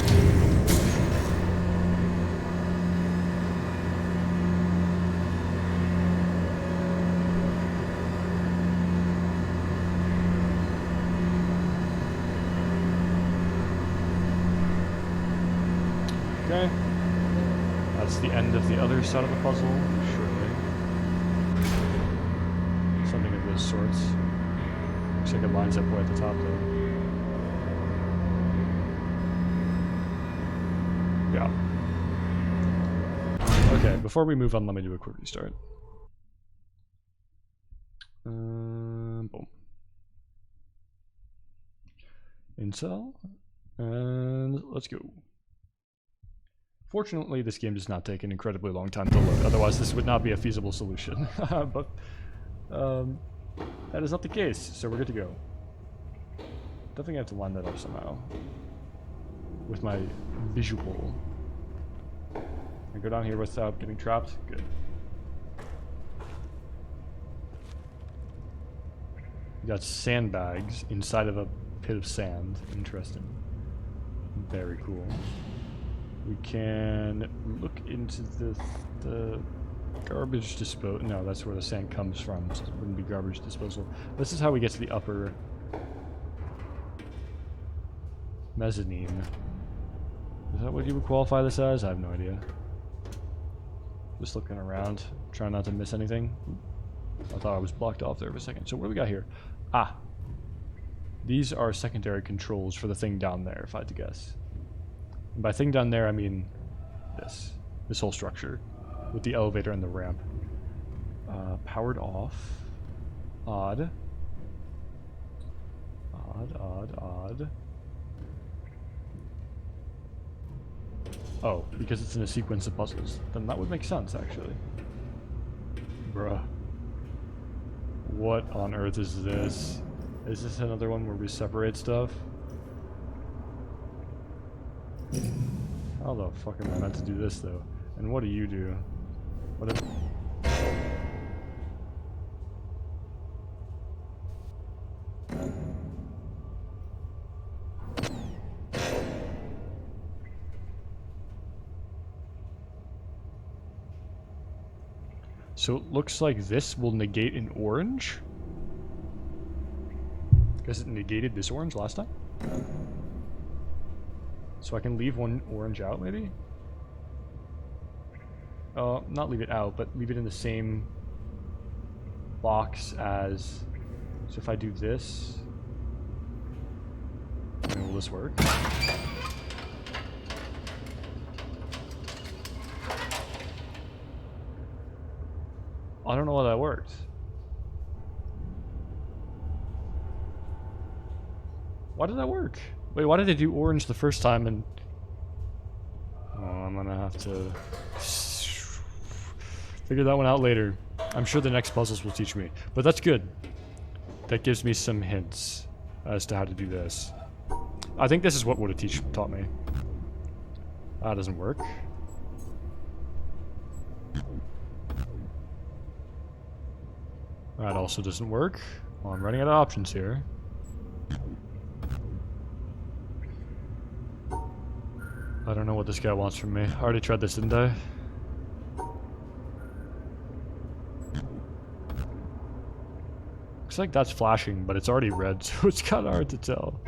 Okay. That's the end of the other side of the puzzle, surely. Something of those sorts. Looks like it lines up way at the top though. Yeah. Okay, before we move on, let me do a quick restart. Boom. Intel. And let's go. Fortunately, this game does not take an incredibly long time to load, otherwise this would not be a feasible solution. But that is not the case, so we're good to go. Definitely have to line that up somehow. With my visual. I go down here without getting trapped? Good. We got sandbags inside of a pit of sand. Interesting. Very cool. We can look into the garbage disposal. No, that's where the sand comes from, so it wouldn't be garbage disposal. This is how we get to the upper mezzanine. Is that what you would qualify this as? I have no idea. Just looking around, trying not to miss anything. I thought I was blocked off there for a second. So what do we got here? Ah. These are secondary controls for the thing down there, if I had to guess. And by thing down there, I mean this. This whole structure. With the elevator and the ramp. Powered off. Odd. Odd. Oh, because it's in a sequence of puzzles. Then that would make sense, actually. Bruh. What on earth is this? Is this another one where we separate stuff? How the fuck am I meant to do this, though? And what do you do? What if... So it looks like this will negate an orange? Guess it negated this orange last time? So I can leave one orange out, maybe? Not leave it out, but leave it in the same box as... So if I do this... Will this work? I don't know how that works. Why did that work? Wait, why did I do orange the first time and... Oh, I'm gonna have to... figure that one out later. I'm sure the next puzzles will teach me. But that's good. That gives me some hints as to how to do this. I think this is what would have taught me. That doesn't work. That also doesn't work. Well, I'm running out of options here. I don't know what this guy wants from me. I already tried this, didn't I? Looks like that's flashing, but it's already red, so it's kind of hard to tell.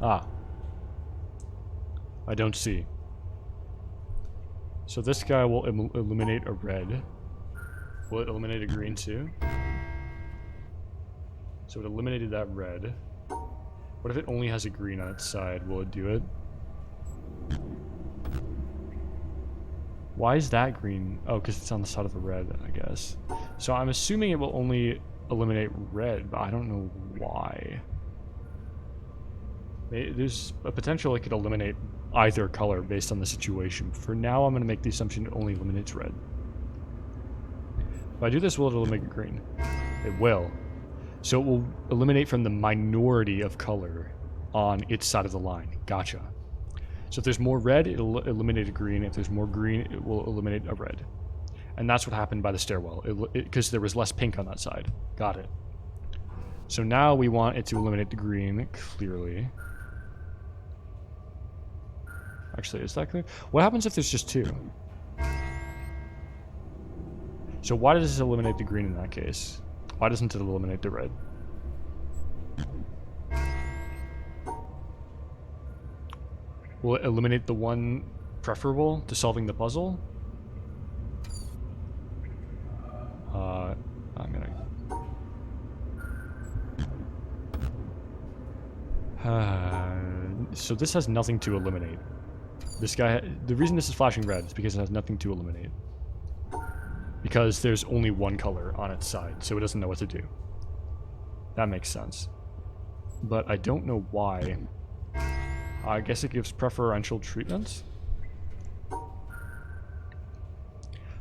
Ah. I don't see. So this guy will illuminate a red. Will it eliminate a green too? So it eliminated that red. What if it only has a green on its side? Will it do it? Why is that green? Oh, because it's on the side of the red, I guess. So I'm assuming it will only eliminate red, but I don't know why. There's a potential it could eliminate either color based on the situation. For now, I'm going to make the assumption it only eliminates red. If I do this, will it eliminate green? It will. So it will eliminate from the minority of color on its side of the line. Gotcha. So if there's more red, it'll eliminate a green. If there's more green, it will eliminate a red. And that's what happened by the stairwell, because there was less pink on that side. Got it. So now we want it to eliminate the green, clearly. Actually, is that clear? What happens if there's just two? So why does this eliminate the green in that case? Why doesn't it eliminate the red? Will it eliminate the one preferable to solving the puzzle? I'm gonna... so this has nothing to eliminate. This guy... The reason this is flashing red is because it has nothing to eliminate. Because there's only one color on its side, so it doesn't know what to do. That makes sense. But I don't know why. I guess it gives preferential treatment.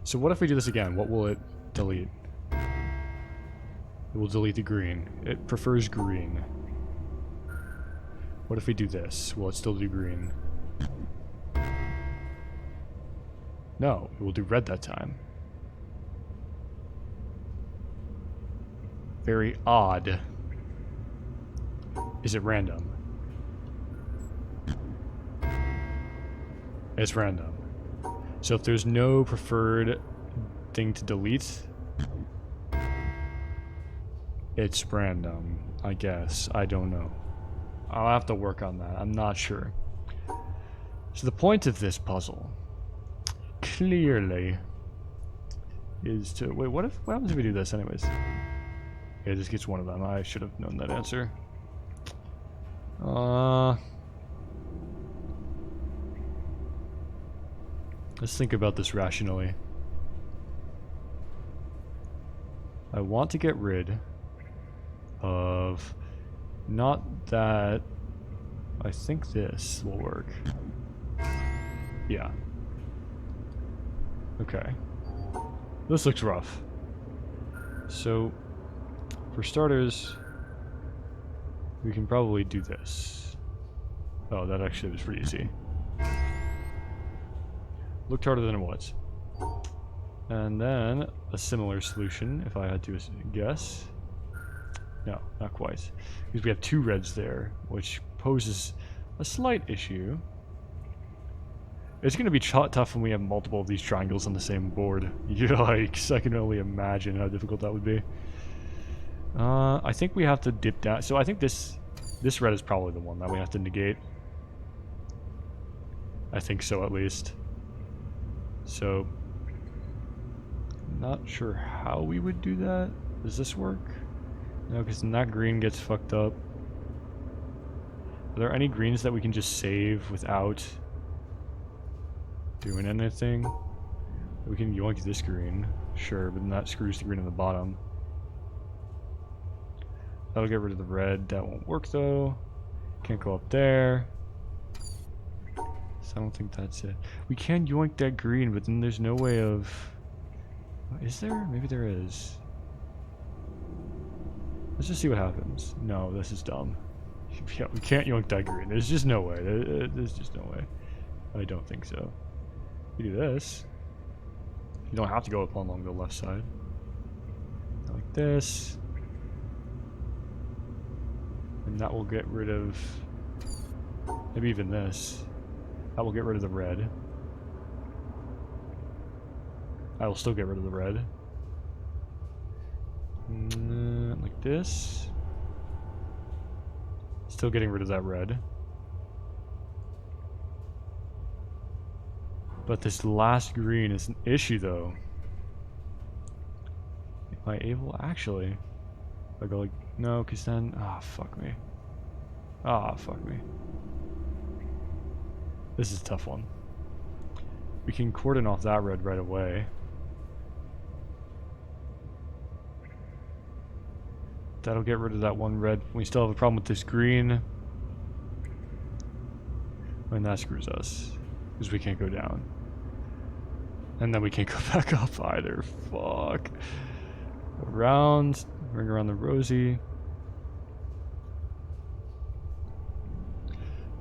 So what if we do this again? What will it delete? It will delete the green. It prefers green. What if we do this? Will it still do green? No, it will do red that time. Very odd. Is it random? It's random. So if there's no preferred thing to delete, it's random, I guess. I don't know. I'll have to work on that. I'm not sure. So the point of this puzzle, clearly, is to... Wait, what happens if we do this anyways? Yeah, this gets one of them. I should have known that answer. Let's think about this rationally. I want to get rid of... Not that... I think this will work. Yeah. Okay. This looks rough. So, for starters, we can probably do this. Oh, that actually was pretty easy. Looked harder than it was. And then, a similar solution, if I had to guess. No, not quite. Because we have two reds there, which poses a slight issue. It's going to be tough when we have multiple of these triangles on the same board. Yikes, I can only imagine how difficult that would be. I think we have to dip down. So I think this red is probably the one that we have to negate. I think so, at least. So, not sure how we would do that. Does this work? No, because then that green gets fucked up. Are there any greens that we can just save without doing anything? We can yoink this green, sure, but then that screws the green on the bottom. That'll get rid of the red. That won't work though. Can't go up there. So I don't think that's it. We can yoink that green, but then there's no way of... Is there? Maybe there is. Let's just see what happens. No, this is dumb. Yeah, we can't yoink that green. There's just no way. There's just no way. I don't think so. We do this. You don't have to go up along the left side. Like this. And that will get rid of... Maybe even this. That will get rid of the red. I will still get rid of the red. Like this. Still getting rid of that red. But this last green is an issue though. Am I able... Actually... If I go like... No, because then... Ah, fuck me. Ah, fuck me. This is a tough one. We can cordon off that red right away. That'll get rid of that one red. We still have a problem with this green. And that screws us. Because we can't go down. And then we can't go back up either. Fuck. Around. Ring around the rosy.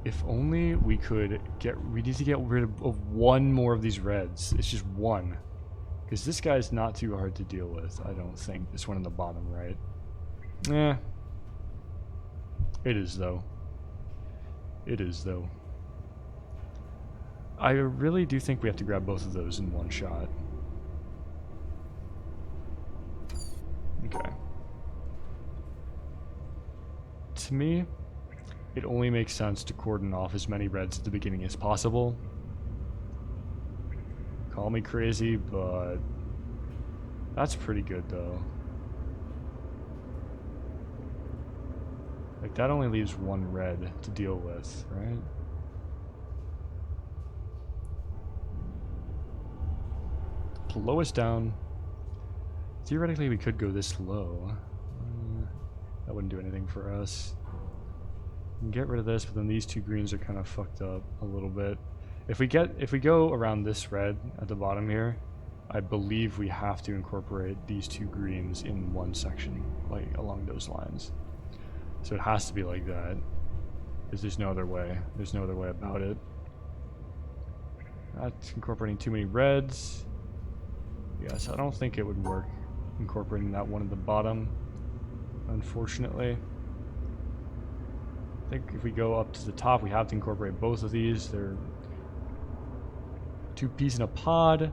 If only we could get... We need to get rid of one more of these reds. It's just one. Because this guy's not too hard to deal with, I don't think. This one on the bottom right. Eh. It is, though. It is, though. I really do think we have to grab both of those in one shot. Okay. To me, it only makes sense to cordon off as many reds at the beginning as possible. Call me crazy, but that's pretty good, though. Like, that only leaves one red to deal with, right? Blow us down. Theoretically, we could go this low. That wouldn't do anything for us. We can get rid of this, but then these two greens are kind of fucked up a little bit. If we go around this red at the bottom here, I believe we have to incorporate these two greens in one section, like along those lines. So it has to be like that, because there's no other way. There's no other way about it. That's incorporating too many reds. Yes, I don't think it would work incorporating that one at the bottom, unfortunately. I think if we go up to the top, we have to incorporate both of these. They're two peas in a pod.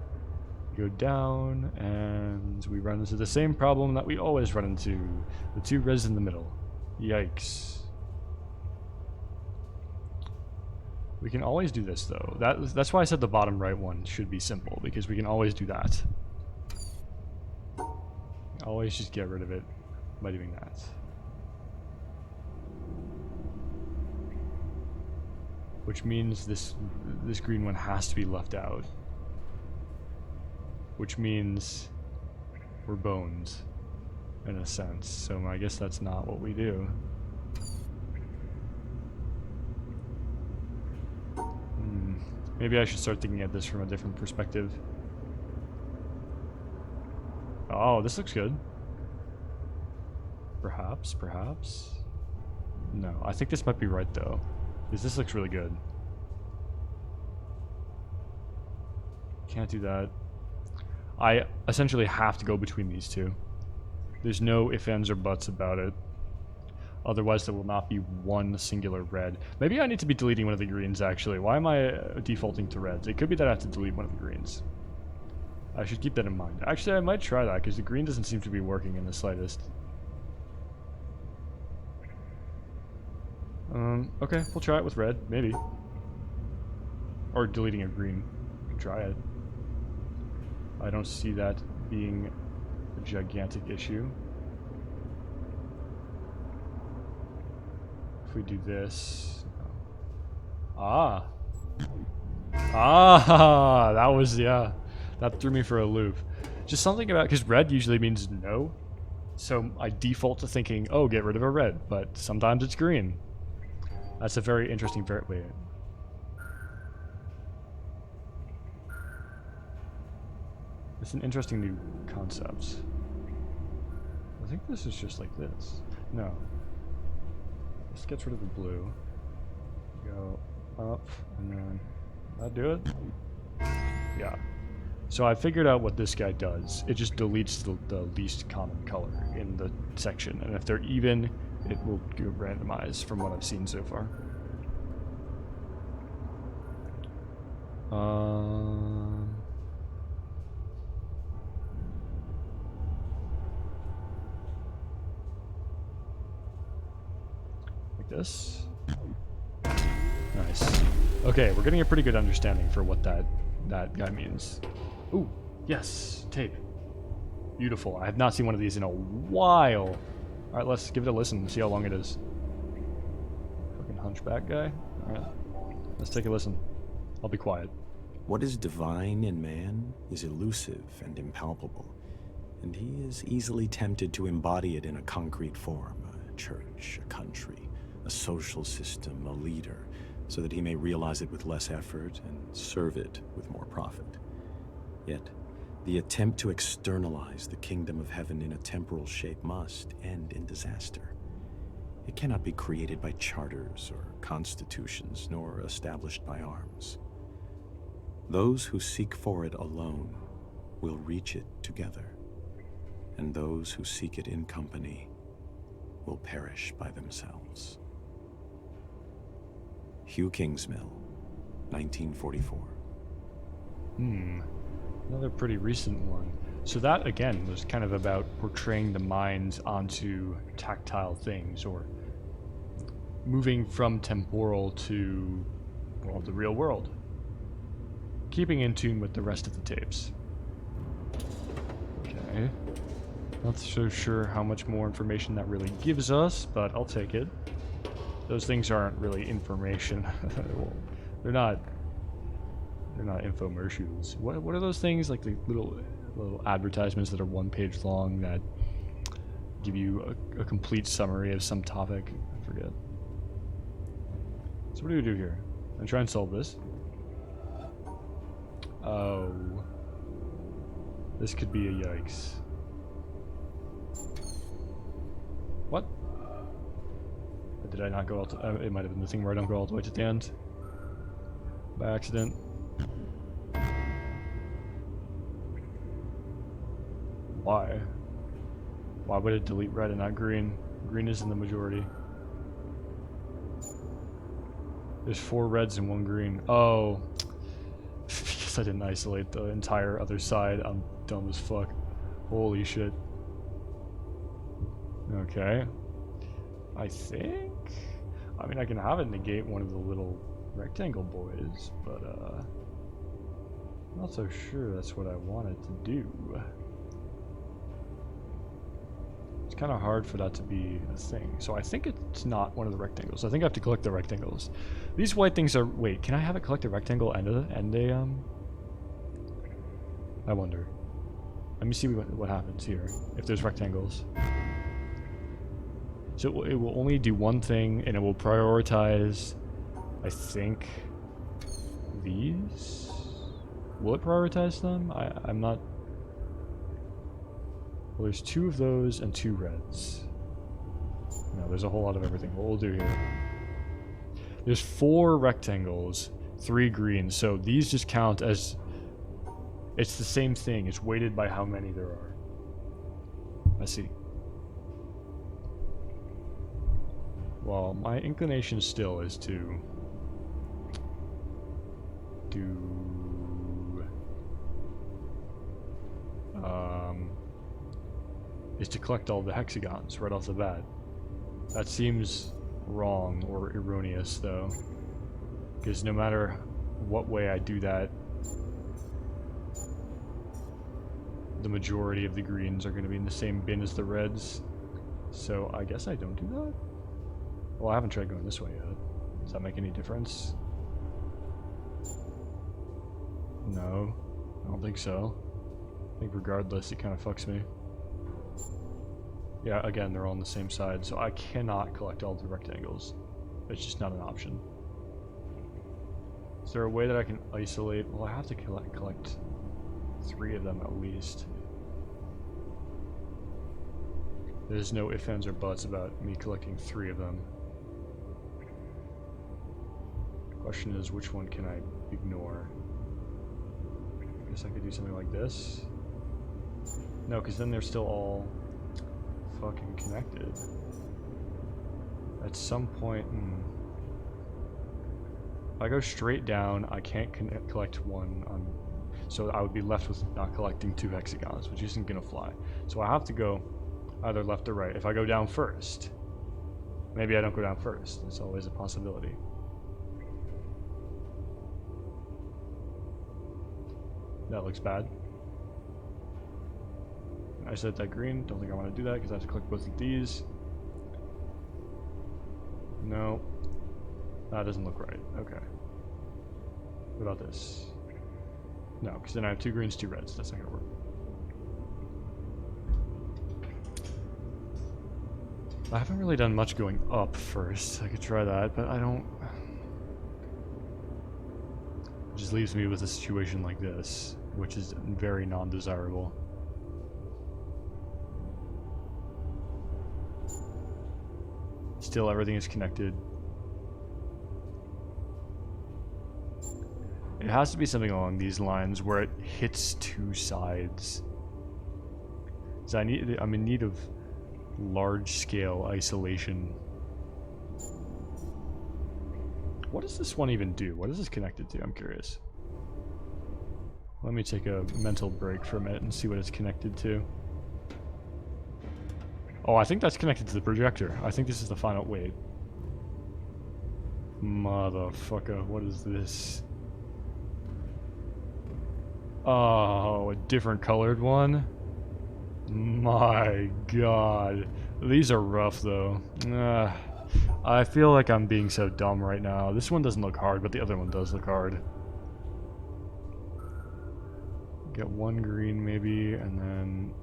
Go down, and we run into the same problem that we always run into. The two reds in the middle. Yikes. We can always do this, though. That's why I said the bottom right one should be simple, because we can always do that. Always just get rid of it by doing that. Which means this green one has to be left out. Which means we're boned, in a sense. So I guess that's not what we do. Maybe I should start thinking at this from a different perspective. Oh, this looks good. Perhaps. No, I think this might be right, though. Because this looks really good. Can't do that. I essentially have to go between these two. There's no ifs, ands, or buts about it. Otherwise, there will not be one singular red. Maybe I need to be deleting one of the greens, actually. Why am I defaulting to reds? It could be that I have to delete one of the greens. I should keep that in mind. Actually, I might try that, because the green doesn't seem to be working in the slightest. Okay, we'll try it with red, maybe. Or deleting a green. Try it. I don't see that being a gigantic issue. If we do this... Ah! Ah! That was, yeah. That threw me for a loop. Just something about... Because red usually means no. So I default to thinking, oh, get rid of a red. But sometimes it's green. That's a very interesting... Wait. It's an interesting new concept. I think this is just like this. No. This gets rid of the blue. Go up, and then... That do it? Yeah. So I figured out what this guy does. It just deletes the least common color in the section. And if they're even, it will go randomized from what I've seen so far. Like this. Nice. Okay, we're getting a pretty good understanding for what that guy means. Ooh, yes, tape. Beautiful. I have not seen one of these in a while. Alright, let's give it a listen and see how long it is. Fucking hunchback guy. Alright, let's take a listen. I'll be quiet. What is divine in man is elusive and impalpable, and he is easily tempted to embody it in a concrete form, a church, a country, a social system, a leader, so that he may realize it with less effort and serve it with more profit. Yet, the attempt to externalize the kingdom of heaven in a temporal shape must end in disaster. It cannot be created by charters or constitutions, nor established by arms. Those who seek for it alone will reach it together, and those who seek it in company will perish by themselves. Hugh Kingsmill, 1944. Another pretty recent one. So that, again, was kind of about portraying the minds onto tactile things, or moving from temporal to, well, the real world. Keeping in tune with the rest of the tapes. Okay. Not so sure how much more information that really gives us, but I'll take it. Those things aren't really information. Well, they're not infomercials. What are those things, like the little advertisements that are 1 page long that give you a complete summary of some topic? I forget. So what do we do here? I try and solve this. Oh, this could be a yikes. What? Did I not go all to, it might have been the thing where I don't go all the way to the end by accident. Why? Why would it delete red and not green? Green is in the majority. There's 4 reds and 1 green. Oh. Because I didn't isolate the entire other side. I'm dumb as fuck. Holy shit. Okay. I think... I mean, I can have it negate one of the little rectangle boys, but, I'm not so sure that's what I wanted to do. It's kind of hard for that to be a thing. So I think it's not one of the rectangles. I think I have to collect the rectangles. These white things are... Wait, can I have it collect a rectangle and a I wonder. Let me see what happens here if there's rectangles. So it will only do one thing, and it will prioritize, I think, these? Will it prioritize them? I'm not... Well, there's 2 of those and 2 reds. No, there's a whole lot of everything. What we'll do here. There's 4 rectangles, 3 greens, so these just count as... It's the same thing. It's weighted by how many there are. I see. Well, my inclination still is to collect all the hexagons right off the bat. That seems wrong or erroneous, though, because no matter what way I do that, the majority of the greens are going to be in the same bin as the reds. So I guess I don't do that? Well, I haven't tried going this way yet. Does that make any difference? No, I don't think so. I think regardless, it kind of fucks me. Yeah, again, they're all on the same side, so I cannot collect all the rectangles. It's just not an option. Is there a way that I can isolate? Well, I have to collect 3 of them at least. There's no ifs, ands, or buts about me collecting 3 of them. Question is, which one can I ignore? I guess I could do something like this. No, because then they're still all fucking connected. At some point, if I go straight down, I can't collect 1 on... So I would be left with not collecting 2 hexagons, which isn't gonna fly. So I have to go either left or right. If I go down first, maybe I don't go down first. It's always a possibility. That looks bad. I set that green. Don't think I want to do that because I have to click both of these. No. That doesn't look right. Okay. What about this? No, because then I have 2 greens, 2 reds. That's not going to work. I haven't really done much going up first. I could try that, but I don't... It just leaves me with a situation like this, which is very non-desirable. Still, everything is connected. It has to be something along these lines where it hits 2 sides. So I'm in need of large-scale isolation. What does this one even do? What is this connected to? I'm curious. Let me take a mental break from it and see what it's connected to. Oh, I think that's connected to the projector. I think this is the final... Wait. Motherfucker, what is this? Oh, a different colored one? My god. These are rough, though. I feel like I'm being so dumb right now. This one doesn't look hard, but the other one does look hard. Get one green, maybe, and then...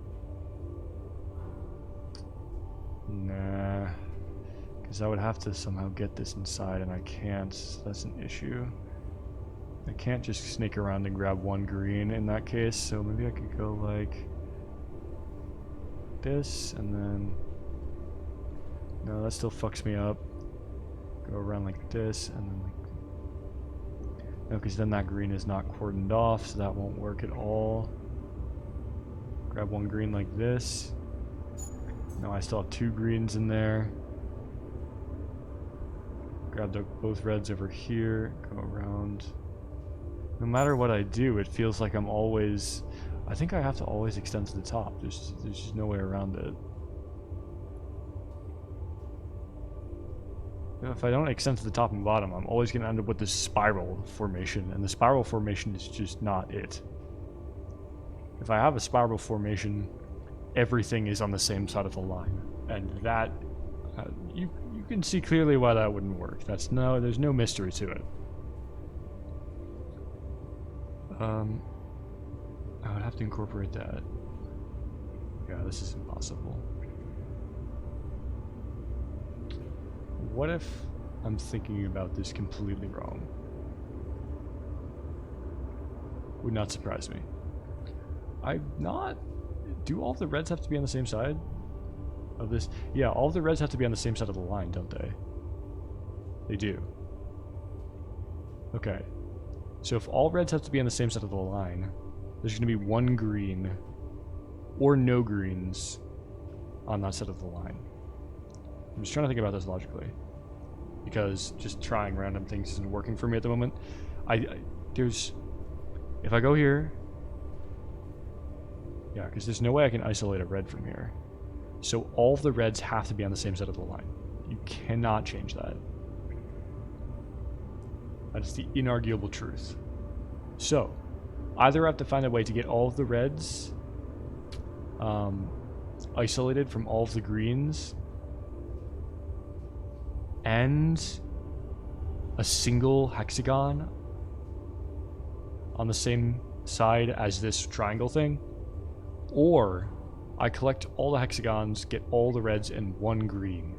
Nah. Because I would have to somehow get this inside, and I can't. So that's an issue. I can't just snake around and grab one green in that case, so maybe I could go like this, and then... No, that still fucks me up. Go around like this, and then like... No, because then that green is not cordoned off, so that won't work at all. Grab one green like this. No, I still have two greens in there. Grab both reds over here, go around. No matter what I do, it feels like I'm always... I think I have to always extend to the top. There's just no way around it. If I don't extend to the top and bottom, I'm always going to end up with this spiral formation, and the spiral formation is just not it. If I have a spiral formation, everything is on the same side of the line, and that... you can see clearly why that wouldn't work. There's no mystery to it. I would have to incorporate that. Yeah, this is impossible. What if I'm thinking about this completely wrong? Would not surprise me. I'm not... Do all the reds have to be on the same side of this? Yeah, all the reds have to be on the same side of the line, don't they? They do. Okay. So if all reds have to be on the same side of the line, there's going to be one green or no greens on that side of the line. I'm just trying to think about this logically, because just trying random things isn't working for me at the moment. If I go here, yeah, because there's no way I can isolate a red from here. So all of the reds have to be on the same side of the line. You cannot change that. That is the inarguable truth. So, either I have to find a way to get all of the reds isolated from all of the greens, and a single hexagon on the same side as this triangle thing, or I collect all the hexagons, get all the reds and one green,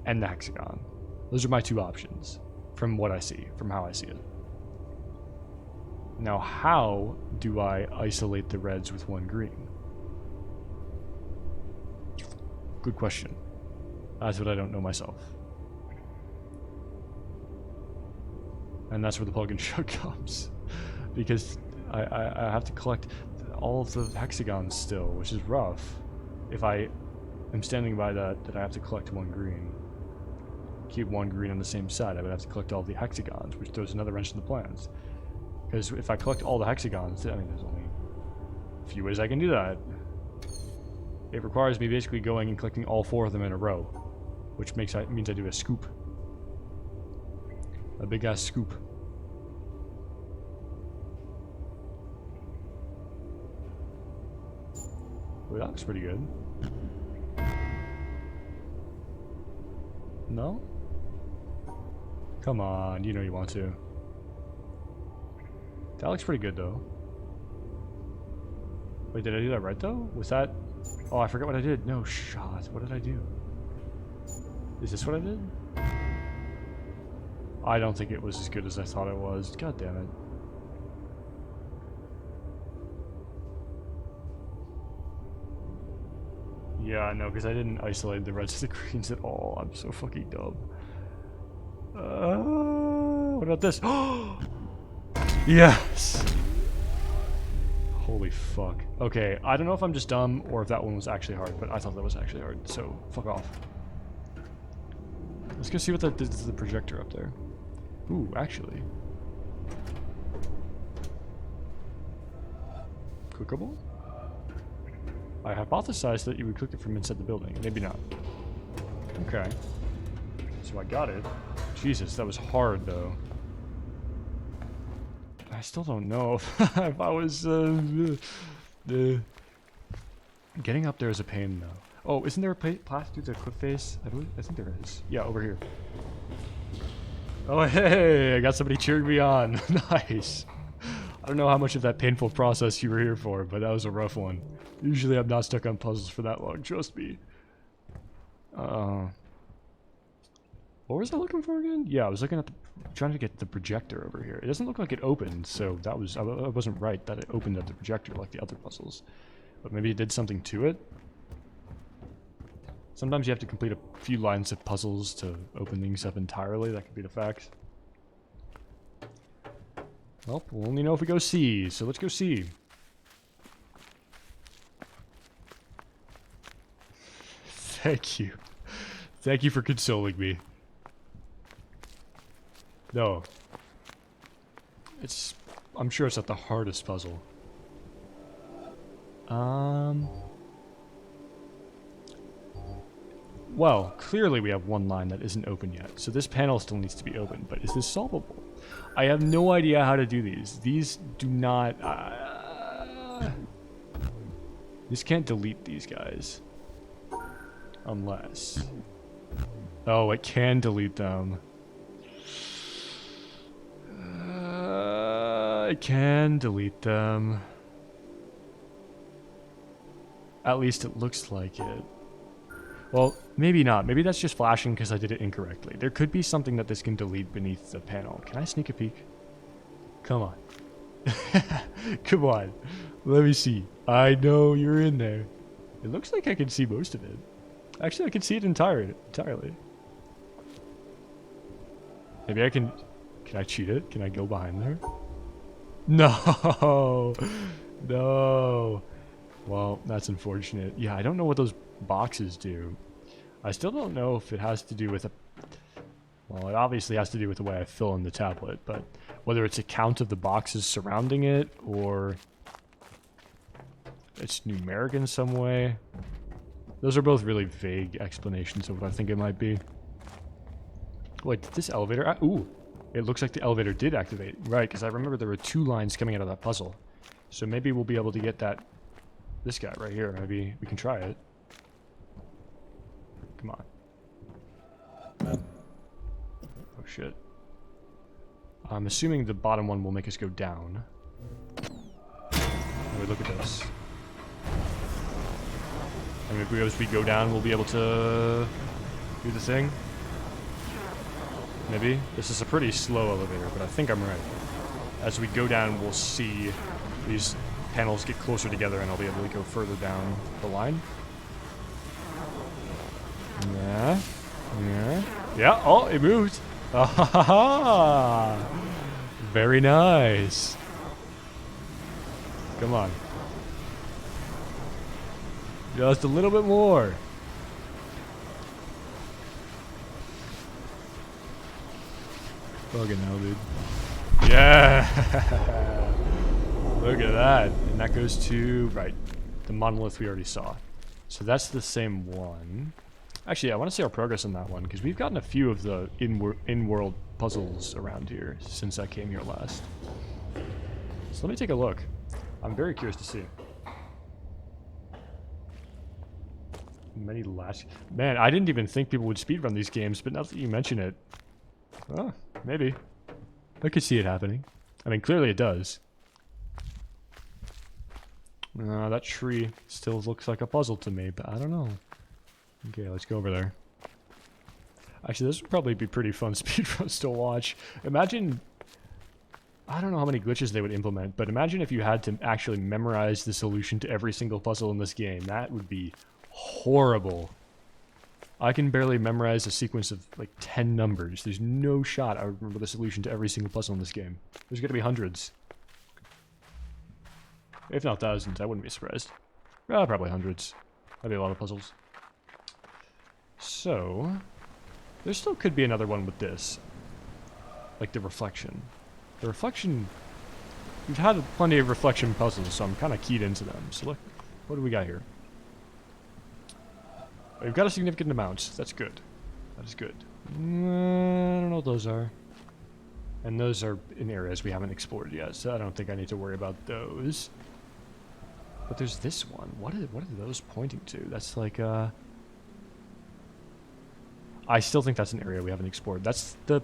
and the hexagon. Those are my two options, from what I see, from how I see it. Now, how do I isolate the reds with one green? Good question. That's what I don't know myself. And that's where the plug and chug comes. Because I have to collect all of the hexagons still, which is rough. If I am standing by that I have to collect one green. Keep one green on the same side, I would have to collect all the hexagons, which throws another wrench in the plans. Because if I collect all the hexagons, I mean, there's only a few ways I can do that. It requires me basically going and collecting all four of them in a row, which means I do a scoop. A big ass scoop. Well, that looks pretty good. No? Come on, you know you want to. That looks pretty good though. Wait, did I do that right though? Was that... Oh, I forgot what I did. No shot. What did I do? Is this what I did? I don't think it was as good as I thought it was. God damn it. Yeah, no, because I didn't isolate the reds to the greens at all. I'm so fucking dumb. What about this? Yes! Holy fuck. Okay, I don't know if I'm just dumb or if that one was actually hard, but I thought that was actually hard, so fuck off. Let's go see what that did to the projector up there. Ooh, actually. Clickable? I hypothesized that you would click it from inside the building. Maybe not. Okay. So I got it. Jesus, that was hard, though. I still don't know if I was... Getting up there is a pain, though. Oh, isn't there a path through the cliff face? I think there is. Yeah, over here. Oh, hey! I got somebody cheering me on. Nice. I don't know how much of that painful process you were here for, but that was a rough one. Usually I'm not stuck on puzzles for that long, trust me. What was I looking for again? Yeah, I was looking at trying to get the projector over here. It doesn't look like it opened, so that was, I wasn't right that it opened at the projector like the other puzzles. But maybe it did something to it? Sometimes you have to complete a few lines of puzzles to open things up entirely. That could be the fact. Well, we'll only know if we go see, so let's go see. Thank you. Thank you for consoling me. No. I'm sure it's not the hardest puzzle. Well, clearly we have one line that isn't open yet, so this panel still needs to be open, but is this solvable? I have no idea how to do these. These do not... This can't delete these guys. Unless... Oh, it can delete them. It can delete them. At least it looks like it. Well, maybe not. Maybe that's just flashing because I did it incorrectly. There could be something that this can delete beneath the panel. Can I sneak a peek? Come on. Come on. Let me see. I know you're in there. It looks like I can see most of it. Actually, I can see it entirely. Maybe I can... Can I cheat it? Can I go behind there? No! No! Well, that's unfortunate. Yeah, I don't know what those boxes do. I still don't know if it has to do with a... Well, it obviously has to do with the way I fill in the tablet, but whether it's a count of the boxes surrounding it, or it's numeric in some way. Those are both really vague explanations of what I think it might be. Wait, did this elevator... Ooh! It looks like the elevator did activate. Right, because I remember there were 2 lines coming out of that puzzle. So maybe we'll be able to get that... This guy right here. Maybe we can try it. Come on. Oh, shit. I'm assuming the bottom one will make us go down. Wait, look at this. And as we go down, we'll be able to do the thing. Maybe. This is a pretty slow elevator, but I think I'm right. As we go down, we'll see these panels get closer together, and I'll be able to go further down the line. Yeah. Yeah. Yeah. Oh, it moved. Ah, ha, ha, ha. Very nice. Come on. Just a little bit more. Fucking hell, dude. Yeah! Look at that. And that goes to, right, the monolith we already saw. So that's the same one. Actually, I want to see our progress on that one, because we've gotten a few of the in-world puzzles around here since I came here last. So let me take a look. I'm very curious to see. Many last... Man, I didn't even think people would speedrun these games, but now that you mention it... Oh, maybe. I could see it happening. I mean, clearly it does. That tree still looks like a puzzle to me, but I don't know. Okay, let's go over there. Actually, this would probably be pretty fun speedruns to watch. Imagine... I don't know how many glitches they would implement, but imagine if you had to actually memorize the solution to every single puzzle in this game. That would be horrible. I can barely memorize a sequence of like 10 numbers. There's no shot I would remember the solution to every single puzzle in this game. There's gonna be hundreds. If not thousands, I wouldn't be surprised. Probably hundreds. That'd be a lot of puzzles. So, there still could be another one with this. like the reflection. The reflection, we've had plenty of reflection puzzles, so I'm kind of keyed into them. So look, what do we got here? We've got a significant amount. That's good. That is good. I don't know what those are. And those are in areas we haven't explored yet, so I don't think I need to worry about those. But there's this one. What are those pointing to? That's like, I still think that's an area we haven't explored. That's the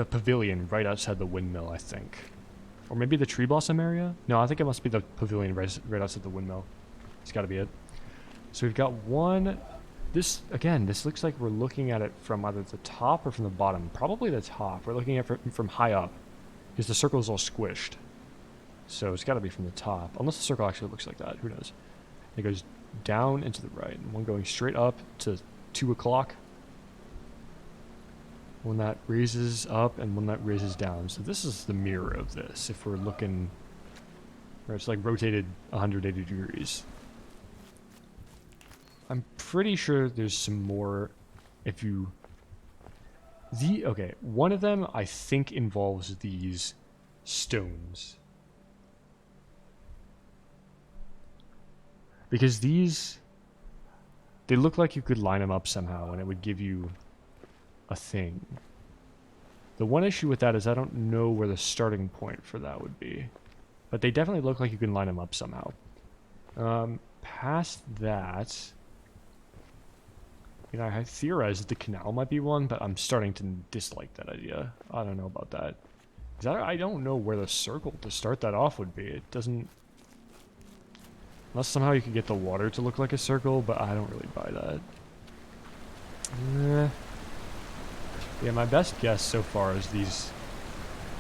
pavilion right outside the windmill, I think. Or maybe the tree blossom area? No, I think it must be the pavilion right outside the windmill. It's got to be it. So we've got one. This, again, this looks like we're looking at it from either the top or from the bottom. Probably the top. We're looking at it from high up. Because the circle is all squished. So it's got to be from the top. Unless the circle actually looks like that. Who knows? It goes down and to the right. And one going straight up to 2 o'clock. One that raises up and one that raises down. So this is the mirror of this. If we're looking... where it's like rotated 180 degrees. I'm pretty sure there's some more if you... Okay, one of them I think involves these stones. Because these... they look like you could line them up somehow and it would give you a thing. The one issue with that is I don't know where the starting point for that would be. But they definitely look like you can line them up somehow. Past that... you know, I theorized that the canal might be one, but I'm starting to dislike that idea. I don't know about that. 'Cause I don't know where the circle to start that off would be. It doesn't... unless somehow you could get the water to look like a circle, but I don't really buy that. Yeah, my best guess so far is these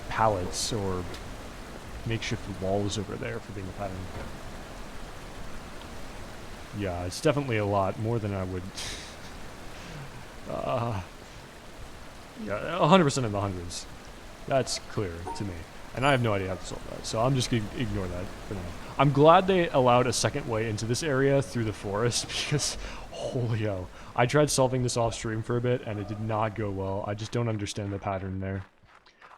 pallets or makeshift walls over there for being a pattern. Yeah, it's definitely a lot more than I would... yeah, 100% in the hundreds. That's clear to me. And I have no idea how to solve that, so I'm just going to ignore that for now. I'm glad they allowed a second way into this area through the forest, because, holy hell. I tried solving this off stream for a bit, and it did not go well. I just don't understand the pattern there.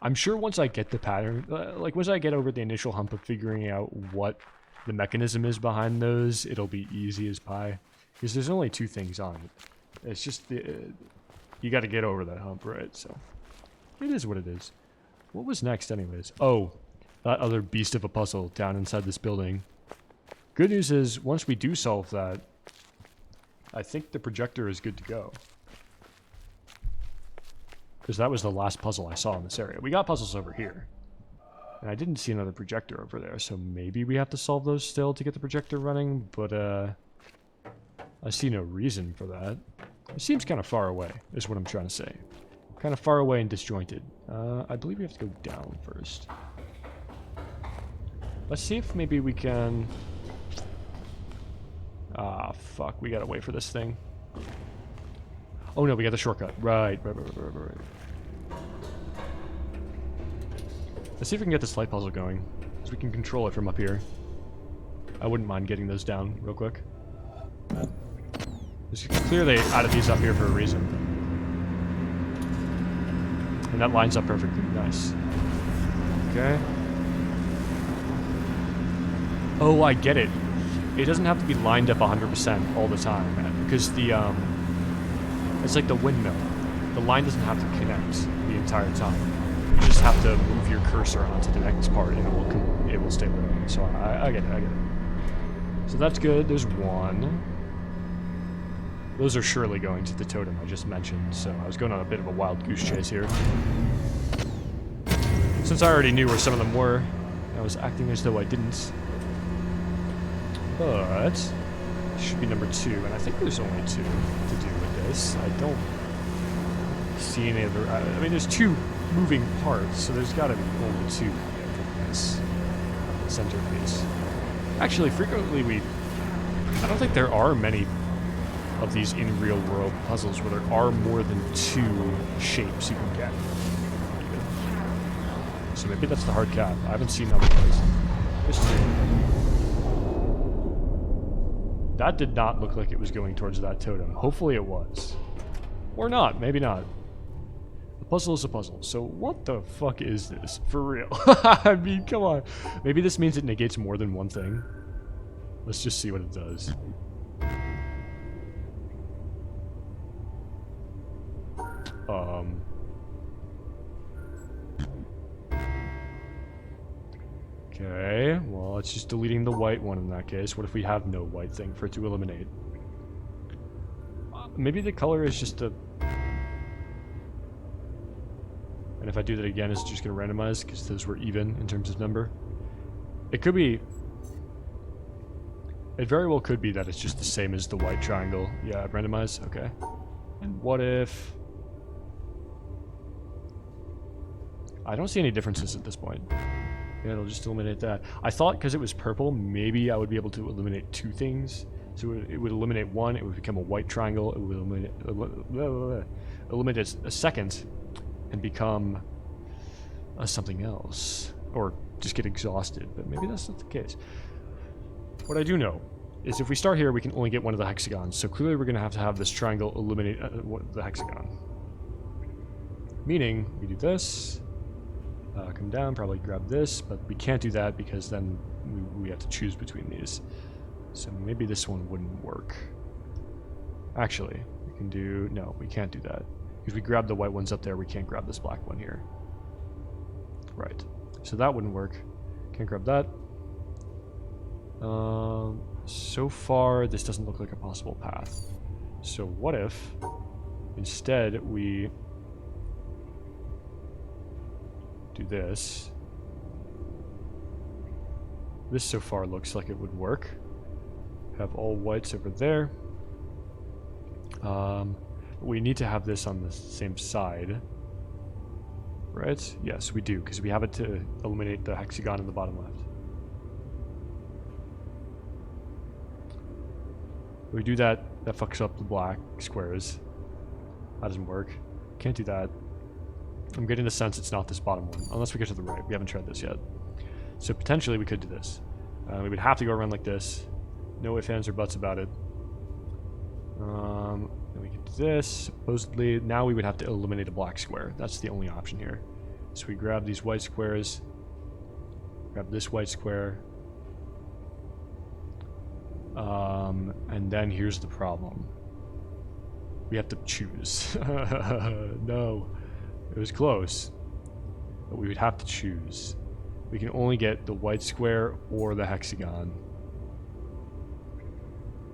I'm sure once I get the pattern, like once I get over the initial hump of figuring out what the mechanism is behind those, it'll be easy as pie. Because there's only 2 things on it. It's just, you got to get over that hump, right? So, it is what it is. What was next anyways? Oh, that other beast of a puzzle down inside this building. Good news is, once we do solve that, I think the projector is good to go. Because that was the last puzzle I saw in this area. We got puzzles over here. And I didn't see another projector over there, so maybe we have to solve those still to get the projector running, but I see no reason for that. It seems kind of far away, is what I'm trying to say. Kind of far away and disjointed. I believe we have to go down first. Let's see if maybe we can... ah, fuck. We gotta wait for this thing. Oh no, we got the shortcut. Right. Let's see if we can get this light puzzle going. So we can control it from up here. I wouldn't mind getting those down real quick. It's clear they added these up here for a reason. And that lines up perfectly. Nice. Okay. Oh, I get it. It doesn't have to be lined up 100% all the time, man, because the, it's like the windmill. The line doesn't have to connect the entire time. You just have to move your cursor onto the next part and it will stay with it. So I get it, So that's good. There's one. Those are surely going to the totem I just mentioned, so I was going on a bit of a wild goose chase here. Since I already knew where some of them were, I was acting as though I didn't. But this should be number 2, and I think there's only 2 to do with this. I don't see any other... I mean, there's 2 moving parts, so there's got to be only 2 from this centerpiece. Actually, frequently I don't think there are many of these in real-world puzzles where there are more than 2 shapes you can get. So maybe that's the hard cap. I haven't seen other ones. There's 2. That did not look like it was going towards that totem. Hopefully it was. Or not. Maybe not. The puzzle is a puzzle. So what the fuck is this? For real. I mean, come on. Maybe this means it negates more than one thing. Let's just see what it does. Okay, well, it's just deleting the white one in that case. What if we have no white thing for it to eliminate? Maybe the color is just a... And if I do that again, it's just going to randomize because those were even in terms of number. It could be... It very well could be that it's just the same as the white triangle. Yeah, randomize, okay. And what if... I don't see any differences at this point. Yeah, it'll just eliminate that. I thought because it was purple, maybe I would be able to eliminate two things. So it would eliminate one, it would become a white triangle, it would eliminate a second, and become something else. Or just get exhausted, but maybe that's not the case. What I do know is if we start here, we can only get one of the hexagons. So clearly we're going to have this triangle eliminate the hexagon. Meaning, we do this, come down, probably grab this, but we can't do that because then we have to choose between these. So maybe this one wouldn't work. Actually, we can do... No, we can't do that. Because we grab the white ones up there, we can't grab this black one here. Right. So that wouldn't work. Can't grab that. So far, this doesn't look like a possible path. So what if, instead, we do this? This so far looks like it would work. Have all whites over there. We need to have this on the same side. Right? Yes, we do, because we have it to eliminate the hexagon in the bottom left. If we do that, that fucks up the black squares. That doesn't work. Can't do that. I'm getting the sense it's not this bottom one, unless we get to the right. We haven't tried this yet. So potentially we could do this. We would have to go around like this. No ifs, ands, or buts about it. Then we can do this. Supposedly, now we would have to eliminate a black square. That's the only option here. So we grab these white squares. Grab this white square. And then here's the problem. We have to choose. No. It was close. But we would have to choose. We can only get the white square or the hexagon.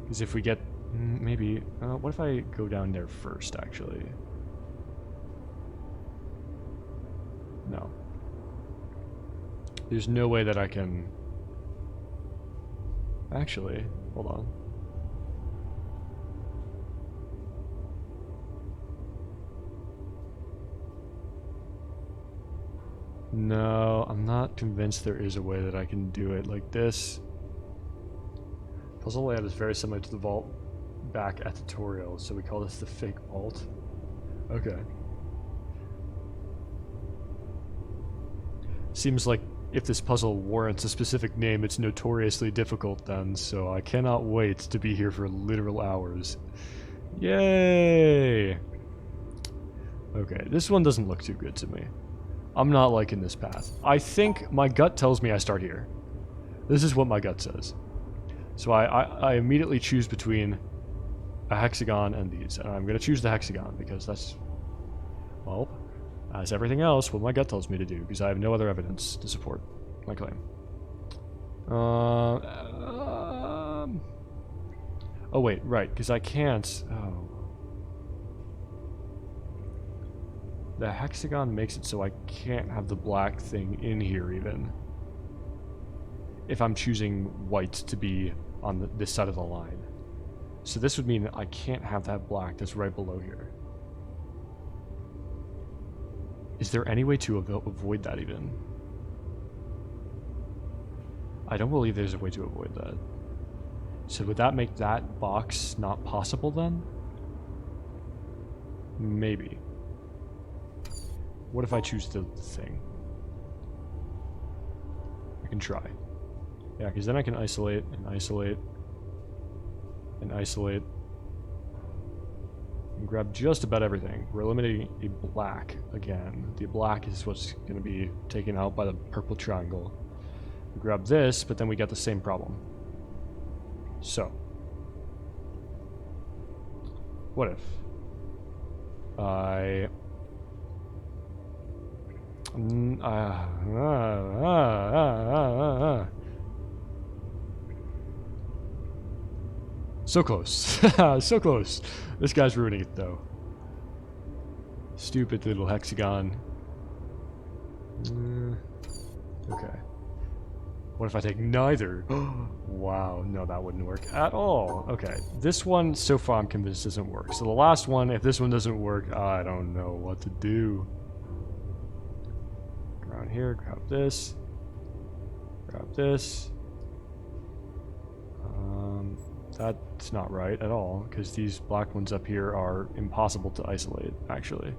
Because if we get... maybe... what if I go down there first, actually? No. There's no way that I can... Actually, hold on. No, I'm not convinced there is a way that I can do it like this. Puzzle layout is very similar to the vault back at tutorial, so we call this the fake vault. Okay. Seems like if this puzzle warrants a specific name, it's notoriously difficult then, so I cannot wait to be here for literal hours. Yay! Okay, this one doesn't look too good to me. I'm not liking this path. I think my gut tells me I start here. This is what my gut says. So I immediately choose between a hexagon and these. And I'm going to choose the hexagon because that's, well, as everything else, what my gut tells me to do, because I have no other evidence to support my claim. Oh wait, right, because I can't... Oh. The hexagon makes it so I can't have the black thing in here even. If I'm choosing white to be on this side of the line. So this would mean that I can't have that black that's right below here. Is there any way to avoid that even? I don't believe there's a way to avoid that. So would that make that box not possible then? Maybe. What if I choose the thing? I can try. Yeah, because then I can isolate and isolate and isolate and grab just about everything. We're eliminating a black again. The black is what's going to be taken out by the purple triangle. We grab this, but then we get the same problem. So, what if I... So close. So close. This guy's ruining it, though. Stupid little hexagon. Okay. What if I take neither? Wow, no, that wouldn't work at all. Okay, this one, so far I'm convinced doesn't work. So the last one, if this one doesn't work, I don't know what to do. Around here, grab this. Grab this. That's not right at all, because these black ones up here are impossible to isolate, actually.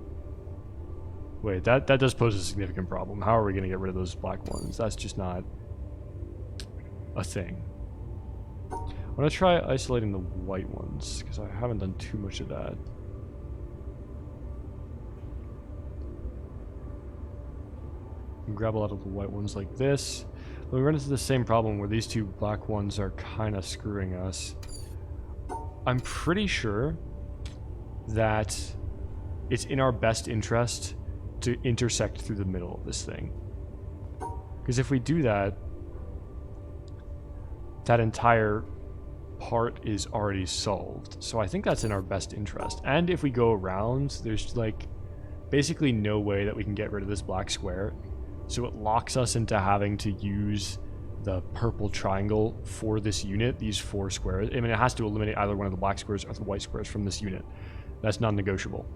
Wait, that does pose a significant problem. How are we going to get rid of those black ones? That's just not a thing. I'm going to try isolating the white ones, because I haven't done too much of that. Grab a lot of the white ones like this. We run into the same problem where these two black ones are kind of screwing us. I'm pretty sure that it's in our best interest to intersect through the middle of this thing. Because if we do that, that entire part is already solved. So I think that's in our best interest. And if we go around, there's like basically no way that we can get rid of this black square. So it locks us into having to use the purple triangle for this unit, these 4 squares. I mean, it has to eliminate either one of the black squares or the white squares from this unit. That's non-negotiable.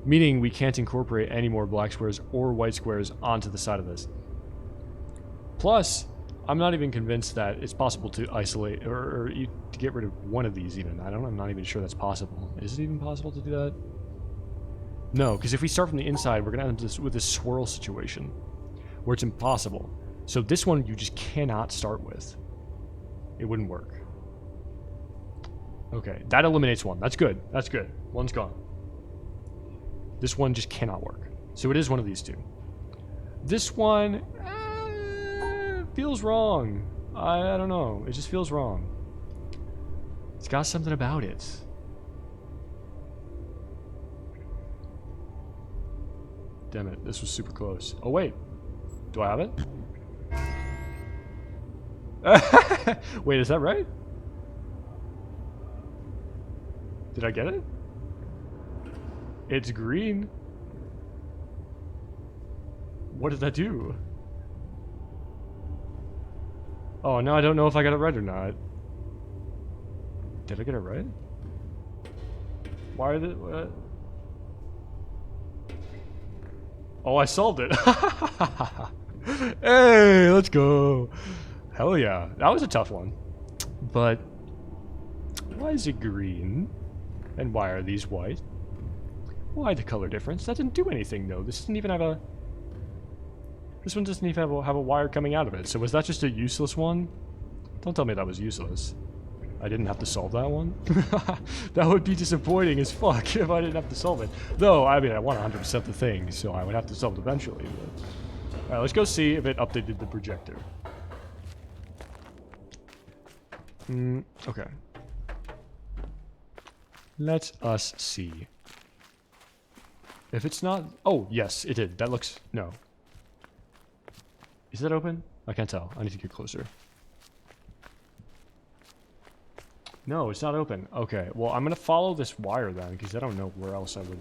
Meaning we can't incorporate any more black squares or white squares onto the side of this. Plus, I'm not even convinced that it's possible to isolate or to get rid of one of these even. I'm not even sure that's possible. Is it even possible to do that? No, because if we start from the inside, we're going to end up with this swirl situation where it's impossible. So this one you just cannot start with. It wouldn't work. Okay, that eliminates one. That's good. That's good. One's gone. This one just cannot work. So it is one of these two. This one feels wrong. I don't know. It just feels wrong. It's got something about it. Damn it, this was super close. Oh wait, do I have it? Wait, is that right? Did I get it? It's green. What did that do? Oh, now I don't know if I got it right or not. Did I get it right? Why are the... what? Oh, I solved it. Hey, let's go. Hell yeah. That was a tough one. But why is it green? And why are these white? Why the color difference? That didn't do anything though. This doesn't even have a... This one doesn't even have a wire coming out of it. So was that just a useless one? Don't tell me that was useless. I didn't have to solve that one? That would be disappointing as fuck if I didn't have to solve it. Though, I mean, I want 100% the thing, so I would have to solve it eventually. But... Alright, let's go see if it updated the projector. Okay. Let us see. If it's not... Oh, yes, it did. That looks... No. Is that open? I can't tell. I need to get closer. No, it's not open. Okay, well, I'm going to follow this wire then, because I don't know where else I would...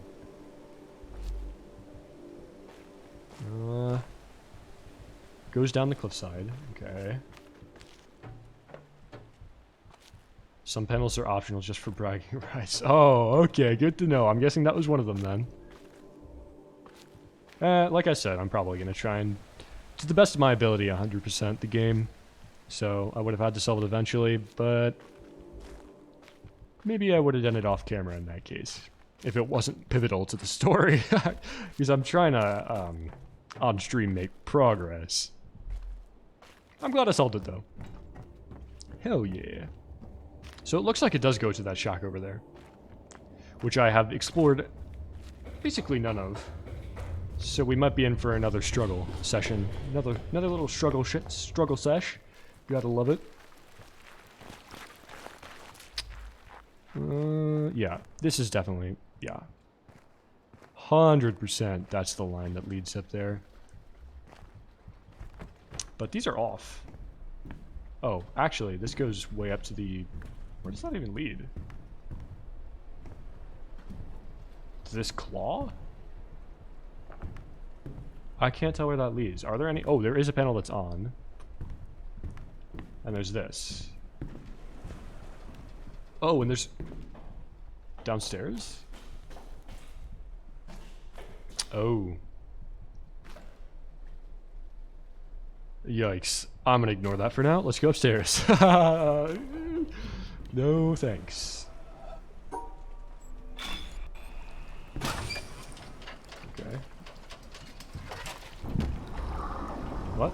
Goes down the cliffside. Okay. Some panels are optional just for bragging rights. Oh, okay, good to know. I'm guessing that was one of them then. Like I said, I'm probably going to try and, to the best of my ability, 100% the game. So I would have had to solve it eventually, but... Maybe I would have done it off camera in that case, if it wasn't pivotal to the story. Because I'm trying to, on stream, make progress. I'm glad I solved it, though. Hell yeah. So it looks like it does go to that shack over there. which I have explored basically none of. So we might be in for another struggle session. Another little struggle sesh. You gotta love it. Yeah, this is definitely, yeah. 100% that's the line that leads up there. But these are off. Oh, actually, this goes way up to the... Where does that even lead? To this claw? I can't tell where that leads. Are there any... Oh, there is a panel that's on. And there's this. Oh, and there's... Downstairs? Oh. Yikes. I'm gonna ignore that for now. Let's go upstairs. No thanks. Okay. What?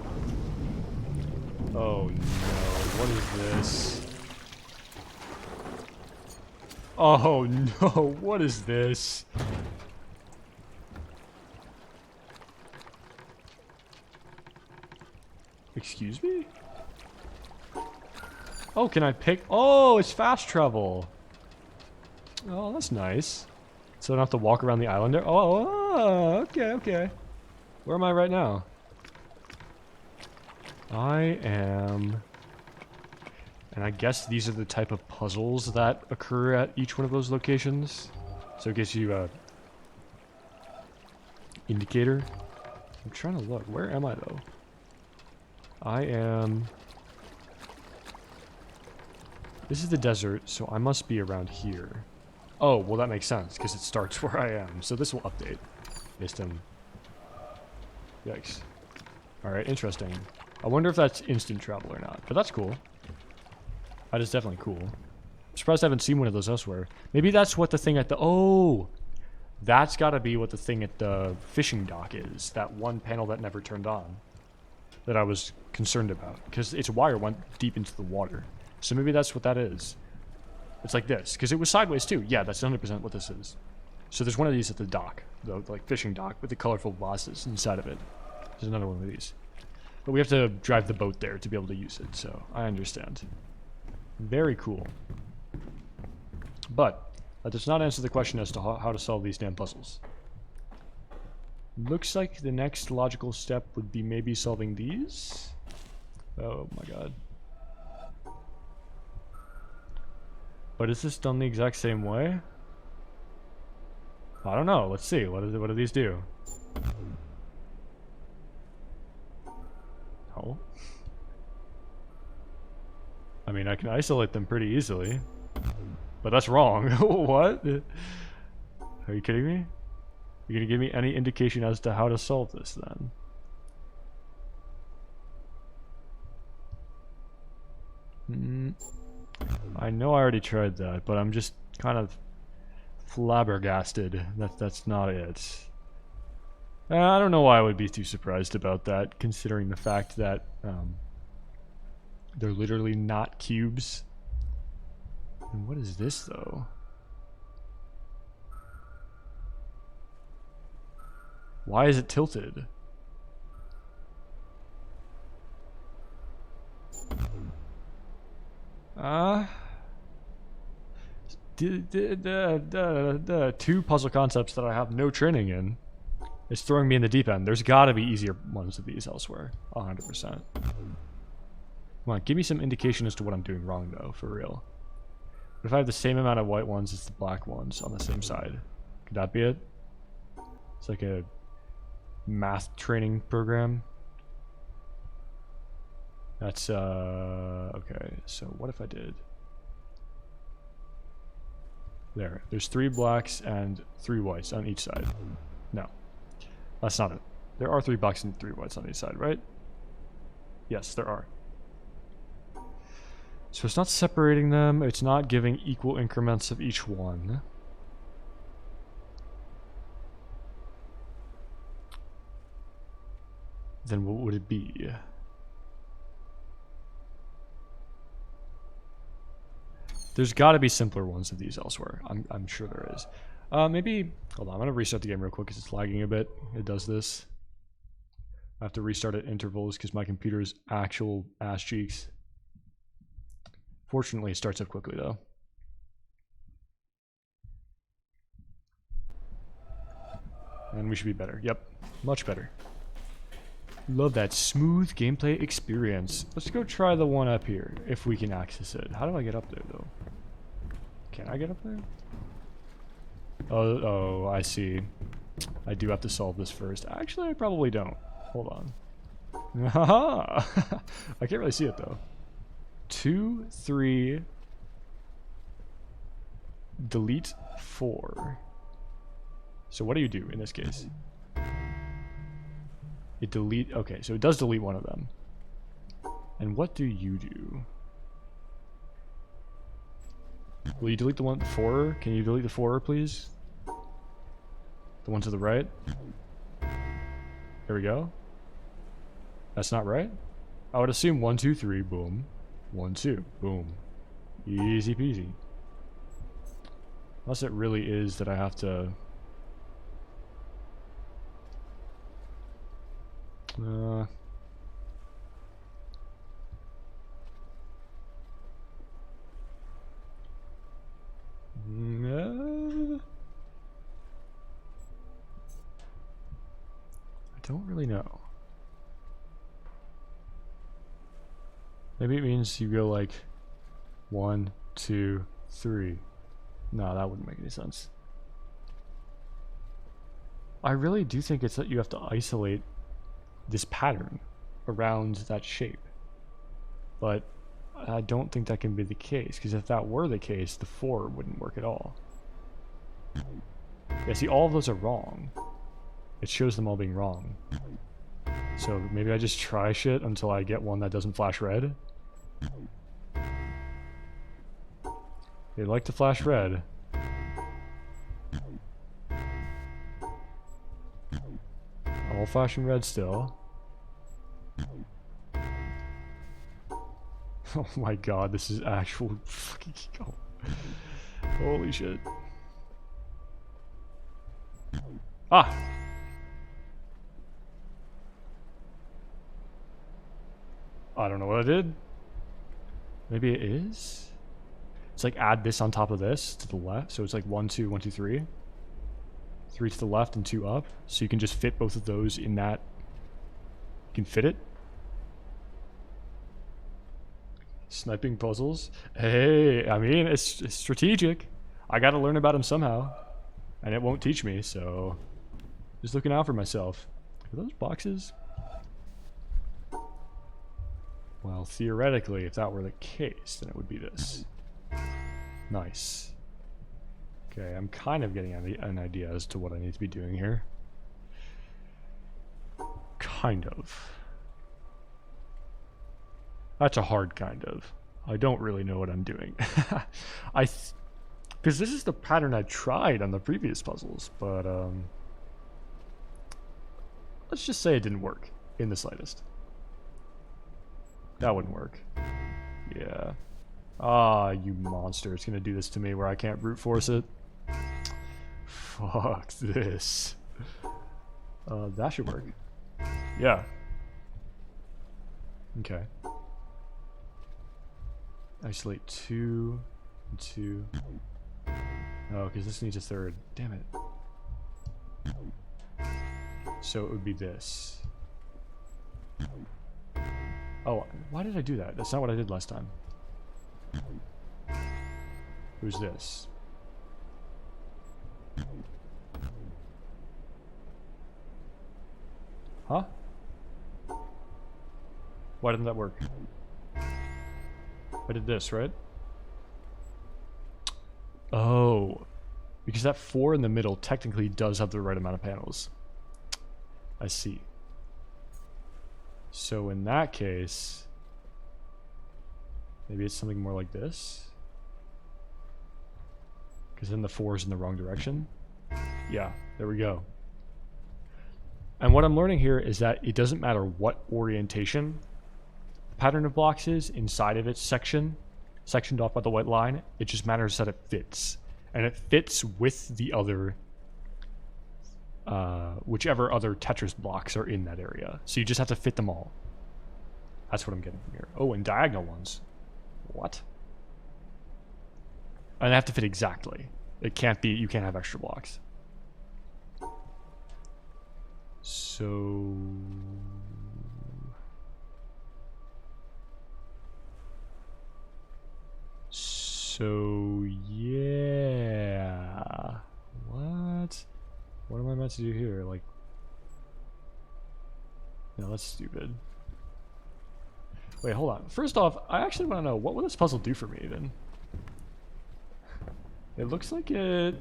Oh no, what is this? Oh no, what is this? Excuse me? Oh, can I pick? Oh, it's fast travel. Oh, that's nice. So I don't have to walk around the island there? Oh, okay, okay. Where am I right now? I am... And I guess these are the type of puzzles that occur at each one of those locations. So it gives you a... indicator. I'm trying to look. Where am I, though? I am... This is the desert, so I must be around here. Oh, well that makes sense, because it starts where I am. So this will update. Based on... Yikes. Alright, interesting. I wonder if that's instant travel or not, but that's cool. That is definitely cool. I'm surprised I haven't seen one of those elsewhere. Maybe that's what the thing at the... Oh! That's gotta be what the thing at the fishing dock is. That one panel that never turned on. That I was concerned about. Because its wire went deep into the water. So maybe that's what that is. It's like this. Because it was sideways too. Yeah, that's 100% what this is. So there's one of these at the dock. The like fishing dock with the colorful vases inside of it. There's another one of these. But we have to drive the boat there to be able to use it. So I understand. Very cool. But that does not answer the question as to how to solve these damn puzzles. Looks like the next logical step would be maybe solving these. Oh my god. But is this done the exact same way? I don't know. Let's see. What do these do? Oh. I mean, I can isolate them pretty easily. But that's wrong. What? Are you kidding me? You're gonna give me any indication as to how to solve this then? I know I already tried that, but I'm just kind of flabbergasted that that's not it. I don't know why I would be too surprised about that, considering the fact that they're literally not cubes. And what is this, though? Why is it tilted? The two puzzle concepts that I have no training in. It's throwing me in the deep end. There's gotta be easier ones of these elsewhere. 100%. Come on, give me some indication as to what I'm doing wrong, though, for real. What if I have the same amount of white ones as the black ones on the same side? Could that be it? It's like a math training program. That's, okay, so what if I did? There's 3 blacks and 3 whites on each side. No, that's not it. There are 3 blacks and 3 whites on each side, right? Yes, there are. So it's not separating them, it's not giving equal increments of each one. Then what would it be? There's got to be simpler ones of these elsewhere. I'm sure there is. Maybe, hold on, I'm going to restart the game real quick because it's lagging a bit. It does this. I have to restart at intervals because my computer's actual ass cheeks. Fortunately, it starts up quickly though. And we should be better. Yep, much better. Love that smooth gameplay experience. Let's go try the one up here, if we can access it. How do I get up there though? Can I get up there? Oh, I see. I do have to solve this first. Actually, I probably don't. Hold on. Haha! I can't really see it though. 2, 3, delete 4. So what do you do in this case? It delete. Okay, so it does delete one of them. And what do you do? Will you delete the one 4? Can you delete the 4, please? The one to the right. There we go. That's not right. I would assume 1, 2, 3. Boom. 1, 2. Boom. Easy peasy. Unless it really is that I have to. I don't really know. Maybe it means you go like 1, 2, 3. No, that wouldn't make any sense. I really do think it's that you have to isolate this pattern around that shape. But I don't think that can be the case, because if that were the case, the 4 wouldn't work at all. Yeah, see, all of those are wrong. It shows them all being wrong. So maybe I just try shit until I get one that doesn't flash red. They like to flash red. All flashing red still. Oh my god, this is actual fucking... Oh. Holy shit. Ah! I don't know what I did. Maybe it is? It's like add this on top of this to the left. So it's like 1, 2, 1, 2, 3. 3 to the left and 2 up. So you can just fit both of those in that. You can fit it. Sniping puzzles. Hey, I mean, it's strategic. I gotta learn about them somehow. And it won't teach me, so... Just looking out for myself. Are those boxes? Well, theoretically, if that were the case, then it would be this. Nice. Okay, I'm kind of getting an idea as to what I need to be doing here. Kind of. That's a hard kind of. I don't really know what I'm doing. Because this is the pattern I tried on the previous puzzles, but let's just say it didn't work in the slightest. That wouldn't work. Yeah. Ah, you monster. It's gonna do this to me where I can't brute force it. Fuck this. That should work. Yeah. Okay. Isolate 2 and 2. Oh, because this needs a third. Damn it. So it would be this. Oh, why did I do that? That's not what I did last time. Who's this? Huh? Why didn't that work? I did this, right? Oh. Because that 4 in the middle technically does have the right amount of panels. I see. So in that case, maybe it's something more like this? Because then the 4 is in the wrong direction? Yeah, there we go. And what I'm learning here is that it doesn't matter what orientation the pattern of blocks is inside of its section. sectioned off by the white line. It just matters that it fits. And it fits with the other, whichever other Tetris blocks are in that area. So you just have to fit them all. That's what I'm getting from here. Oh, and diagonal ones. What? And they have to fit exactly. It can't be, you can't have extra blocks. So... yeah. What? What am I meant to do here? Like... no, that's stupid. Wait, hold on. First off, I actually want to know, what will this puzzle do for me, then? It looks like it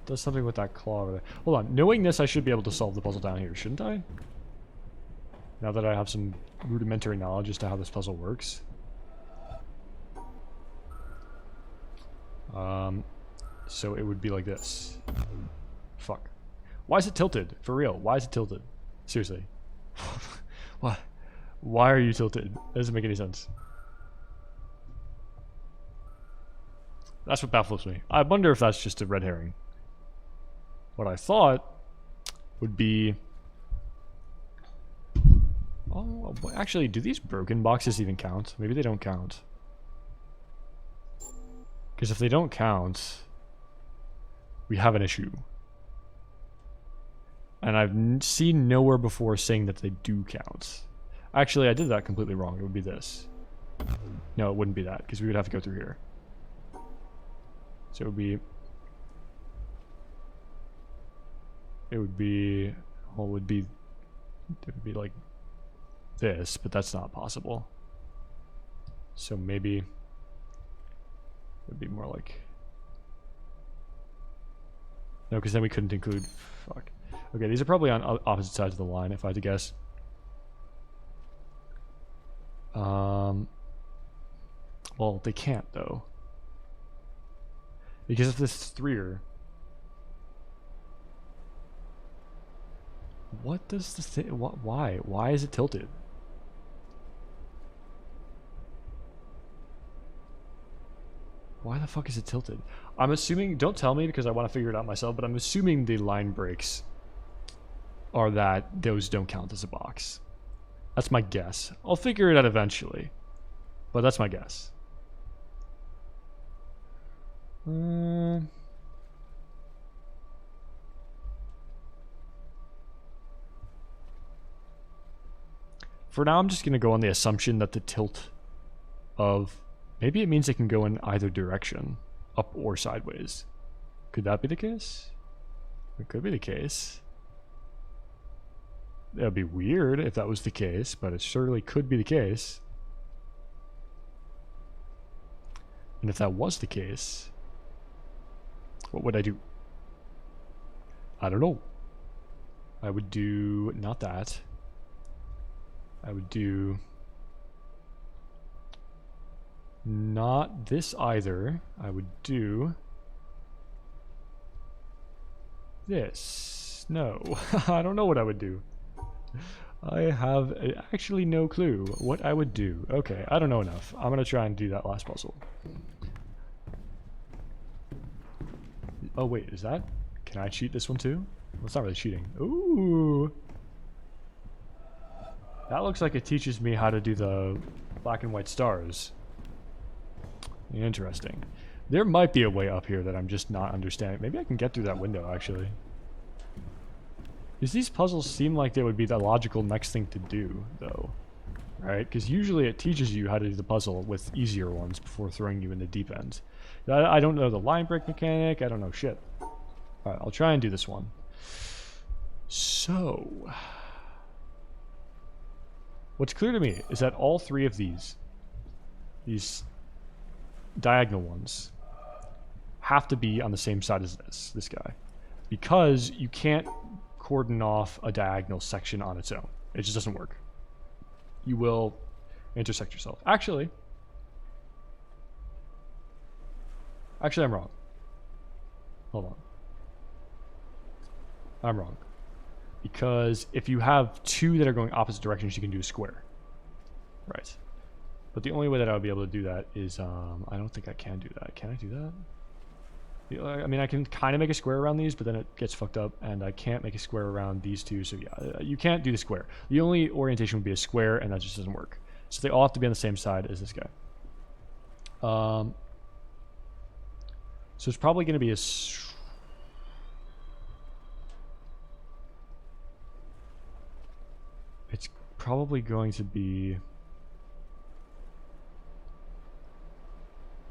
does something with that claw over there. Hold on. Knowing this, I should be able to solve the puzzle down here, shouldn't I? Now that I have some rudimentary knowledge as to how this puzzle works. So it would be like this. Fuck. Why is it tilted? For real, why is it tilted? Seriously. Why? Why are you tilted? That doesn't make any sense. That's what baffles me. I wonder if that's just a red herring. What I thought would be... oh, actually, do these broken boxes even count? Maybe they don't count. Because if they don't count, we have an issue. And I've seen nowhere before saying that they do count. Actually, I did that completely wrong. It would be this. No, it wouldn't be that, because we would have to go through here. So it would be... well, it would be like this, but that's not possible. So maybe it would be more like... no, because then we couldn't include... fuck. Okay, these are probably on opposite sides of the line, if I had to guess. Well, they can't, though. Because if this is threer... what does the thing... why? Why is it tilted? Why the fuck is it tilted? I'm assuming... don't tell me because I want to figure it out myself, but I'm assuming the line breaks are that those don't count as a box. That's my guess. I'll figure it out eventually. But that's my guess. For now, I'm just going to go on the assumption that the tilt of... maybe it means it can go in either direction, up or sideways. Could that be the case? It could be the case. That would be weird if that was the case, but it surely could be the case. And if that was the case, what would I do? I don't know. I would do not that. I would do not this either. I would do this. No, I don't know what I would do. I have actually no clue what I would do. Okay, I don't know enough. I'm gonna try and do that last puzzle. Oh wait, is that? Can I cheat this one too? Well, it's not really cheating. Ooh. That looks like it teaches me how to do the black and white stars. Interesting. There might be a way up here that I'm just not understanding. Maybe I can get through that window, actually. Because these puzzles seem like they would be the logical next thing to do, though. Right? Because usually it teaches you how to do the puzzle with easier ones before throwing you in the deep end. I don't know the line break mechanic. I don't know shit. Alright, I'll try and do this one. So... what's clear to me is that all three of these diagonal ones have to be on the same side as this guy. Because you can't cordon off a diagonal section on its own. It just doesn't work. You will intersect yourself. Actually, I'm wrong. Hold on. I'm wrong. Because if you have two that are going opposite directions, you can do a square. Right. But the only way that I would be able to do that is, I don't think I can do that. Can I do that? I mean, I can kind of make a square around these, but then it gets fucked up, and I can't make a square around these two, so yeah, you can't do the square. The only orientation would be a square, and that just doesn't work. So they all have to be on the same side as this guy. So it's probably going to be a... It's probably going to be...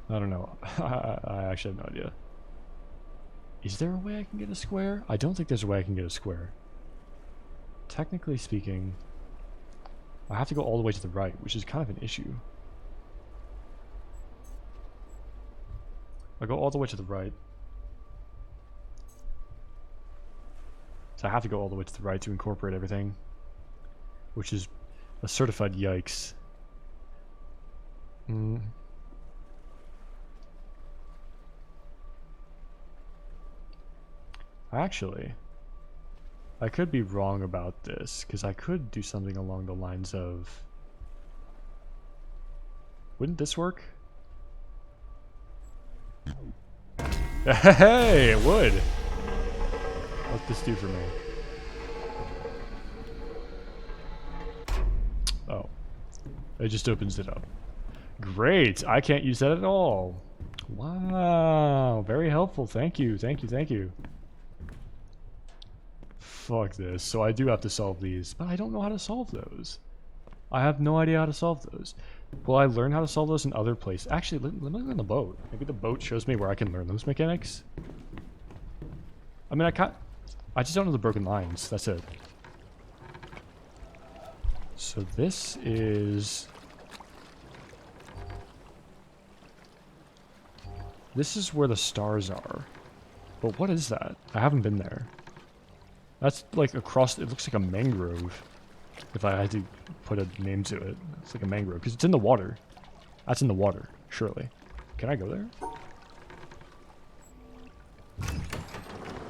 I don't know. I actually have no idea. Is there a way I can get a square? I don't think there's a way I can get a square. Technically speaking, I have to go all the way to the right, which is kind of an issue. I go all the way to the right. So I have to go all the way to the right to incorporate everything, which is a certified yikes. Actually, I could be wrong about this, because I could do something along the lines of... Wouldn't this work? Hey, it would! What's this do for me? Oh. It just opens it up. Great! I can't use that at all. Wow, very helpful. Thank you, thank you, thank you. Fuck this. So I do have to solve these, but I don't know how to solve those. I have no idea how to solve those. Will I learn how to solve those in other places? Actually, let me learn the boat. Maybe the boat shows me where I can learn those mechanics. I mean, I just don't know the broken lines. That's it. So this is... This is where the stars are. But what is that? I haven't been there. That's like across... It looks like a mangrove. If I had to put a name to it. It's like a mangrove. Because it's in the water. That's in the water, surely. Can I go there?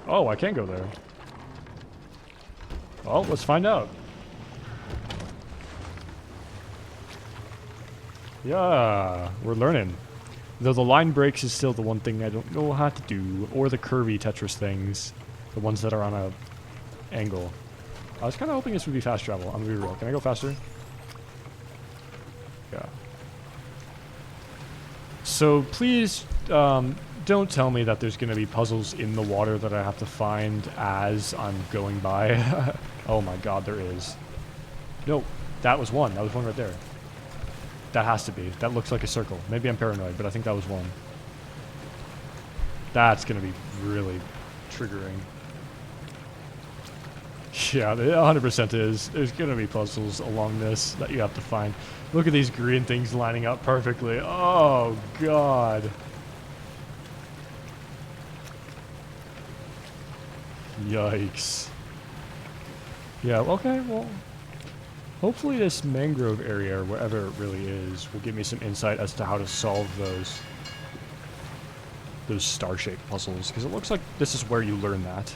Oh, I can go there. Well, let's find out. Yeah, we're learning. Though the line breaks is still the one thing I don't know how to do. Or the curvy Tetris things. The ones that are on a angle. I was kind of hoping this would be fast travel. I'm gonna be real. Can I go faster? Yeah. So please don't tell me that there's gonna be puzzles in the water that I have to find as I'm going by. Oh my god, there is. No, that was one. That was one right there. That has to be. That looks like a circle. Maybe I'm paranoid, but I think that was one. That's gonna be really triggering. Yeah, it 100% is. There's gonna be puzzles along this that you have to find. Look at these green things lining up perfectly. Oh, God. Yikes. Yeah, okay, well... Hopefully this mangrove area, or wherever it really is, will give me some insight as to how to solve those star-shaped puzzles. Because it looks like this is where you learn that.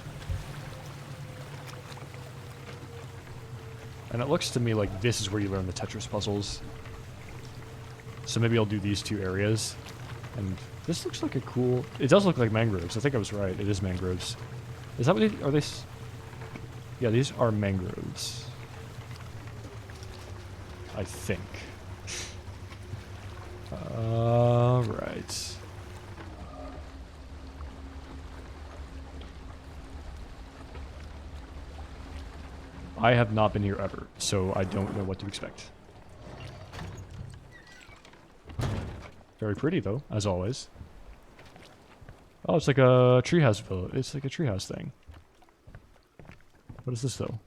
And it looks to me like this is where you learn the Tetris puzzles. So maybe I'll do these two areas. And this looks like a cool... It does look like mangroves. I think I was right. It is mangroves. Is that what they... Are they... Yeah, these are mangroves. I think. Alright. I have not been here ever, so I don't know what to expect. Very pretty, though, as always. Oh, it's like a treehouse village. It's like a treehouse thing. What is this, though?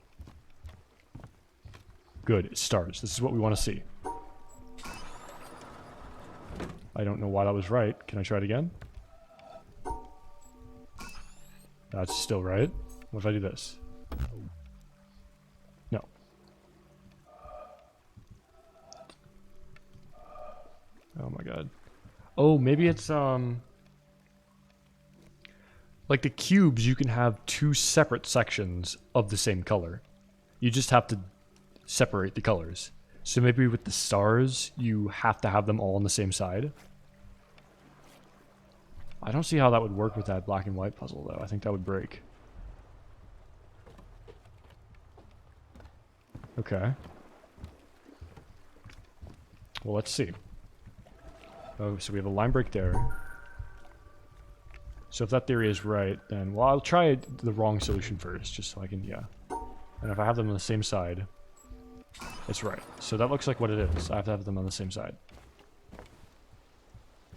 Good, it's stars. This is what we want to see. I don't know why that was right. Can I try it again? That's still right. What if I do this? No. Oh my god. Oh, maybe it's, like the cubes, you can have two separate sections of the same color. You just have to separate the colors. So maybe with the stars, you have to have them all on the same side. I don't see how that would work with that black and white puzzle, though. I think that would break. Okay. Well, let's see. Oh, so we have a line break there. So if that theory is right, then... Well, I'll try the wrong solution first, just so I can... Yeah. And if I have them on the same side, it's right. So that looks like what it is. I have to have them on the same side.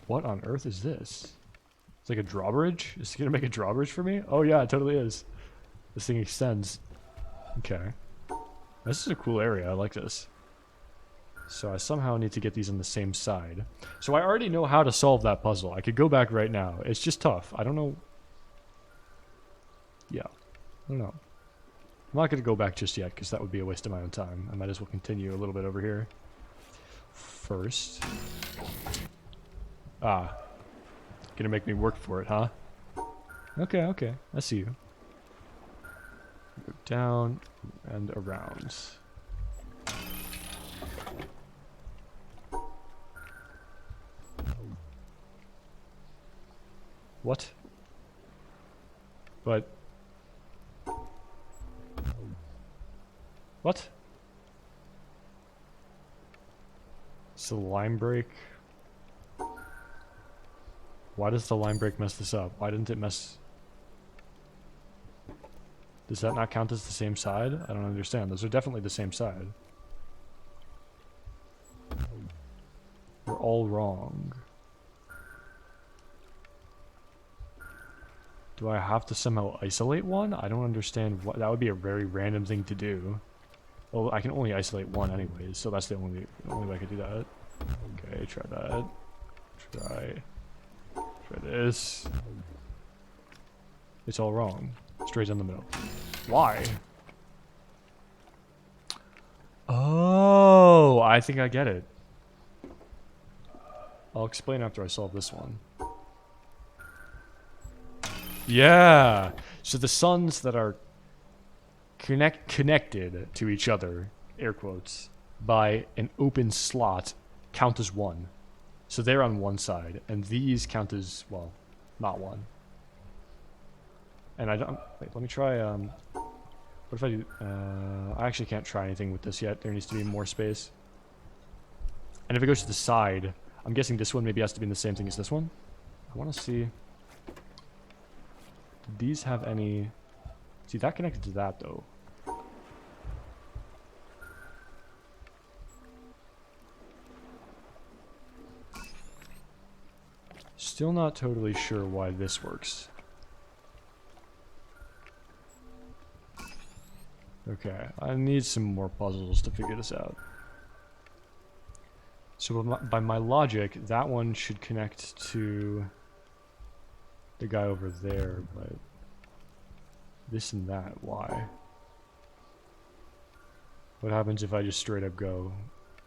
What on earth is this? It's like a drawbridge? Is it going to make a drawbridge for me? Oh yeah, it totally is. This thing extends. Okay. This is a cool area. I like this. So I somehow need to get these on the same side. So I already know how to solve that puzzle. I could go back right now. It's just tough. I don't know. Yeah. I don't know. I'm not going to go back just yet because that would be a waste of my own time. I might as well continue a little bit over here. First. Ah. Gonna make me work for it, huh? Okay, okay. I see you. Go down and around. What? But... What? So line break... Why does the line break mess this up? Why didn't it mess... Does that not count as the same side? I don't understand. Those are definitely the same side. We're all wrong. Do I have to somehow isolate one? I don't understand what... That would be a very random thing to do. Well, I can only isolate one anyways, so that's the only way I could do that. Okay, try that. Try this. It's all wrong. Straight in the middle. Why? Oh, I think I get it. I'll explain after I solve this one. Yeah. So the suns that are connected to each other, air quotes, by an open slot count as one. So they're on one side, and these count as, well, not one. And I don't... Wait, let me try... what if I do... I actually can't try anything with this yet. There needs to be more space. And if it goes to the side, I'm guessing this one maybe has to be in the same thing as this one. I want to see... Did these have any... See, that connected to that, though. Still not totally sure why this works. Okay, I need some more puzzles to figure this out. So by my logic, that one should connect to the guy over there, but this and that, why? What happens if I just straight up go?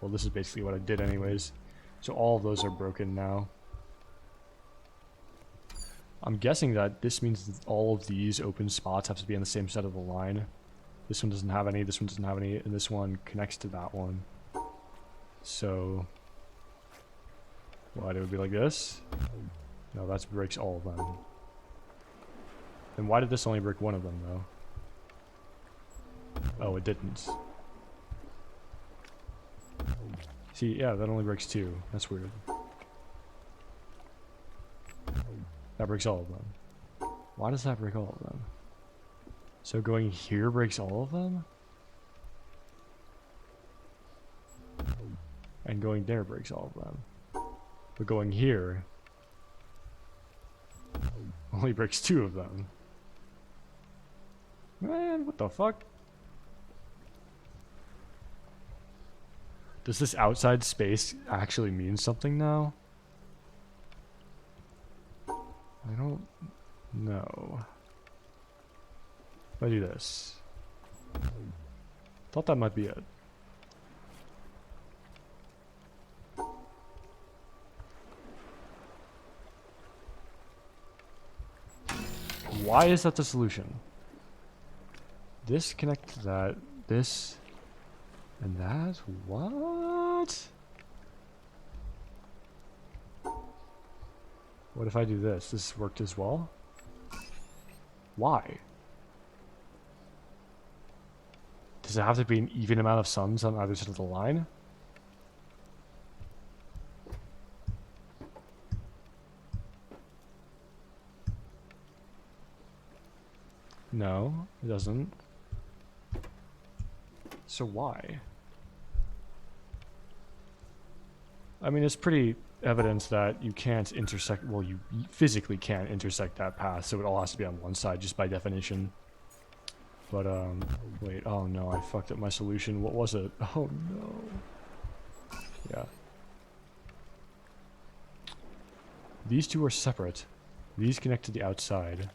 Well, this is basically what I did anyways. So all of those are broken now. I'm guessing that this means that all of these open spots have to be on the same side of the line. This one doesn't have any, this one doesn't have any, and this one connects to that one. So... What, it would be like this? No, that breaks all of them. Then why did this only break one of them, though? Oh, it didn't. See, yeah, that only breaks two. That's weird. That breaks all of them. Why does that break all of them? So going here breaks all of them? And going there breaks all of them. But going here only breaks two of them. Man, what the fuck? Does this outside space actually mean something now? I don't know. If I do this. Thought that might be it. Why is that the solution? This connects to that. This And that, what? What if I do this? This worked as well? Why? Does it have to be an even amount of suns on either side of the line? No, it doesn't. So why? I mean, it's pretty evidence that you can't intersect, well, you physically can't intersect that path, so it all has to be on one side just by definition. But, wait, oh no, I fucked up my solution. What was it? Oh no. Yeah. These two are separate. These connect to the outside.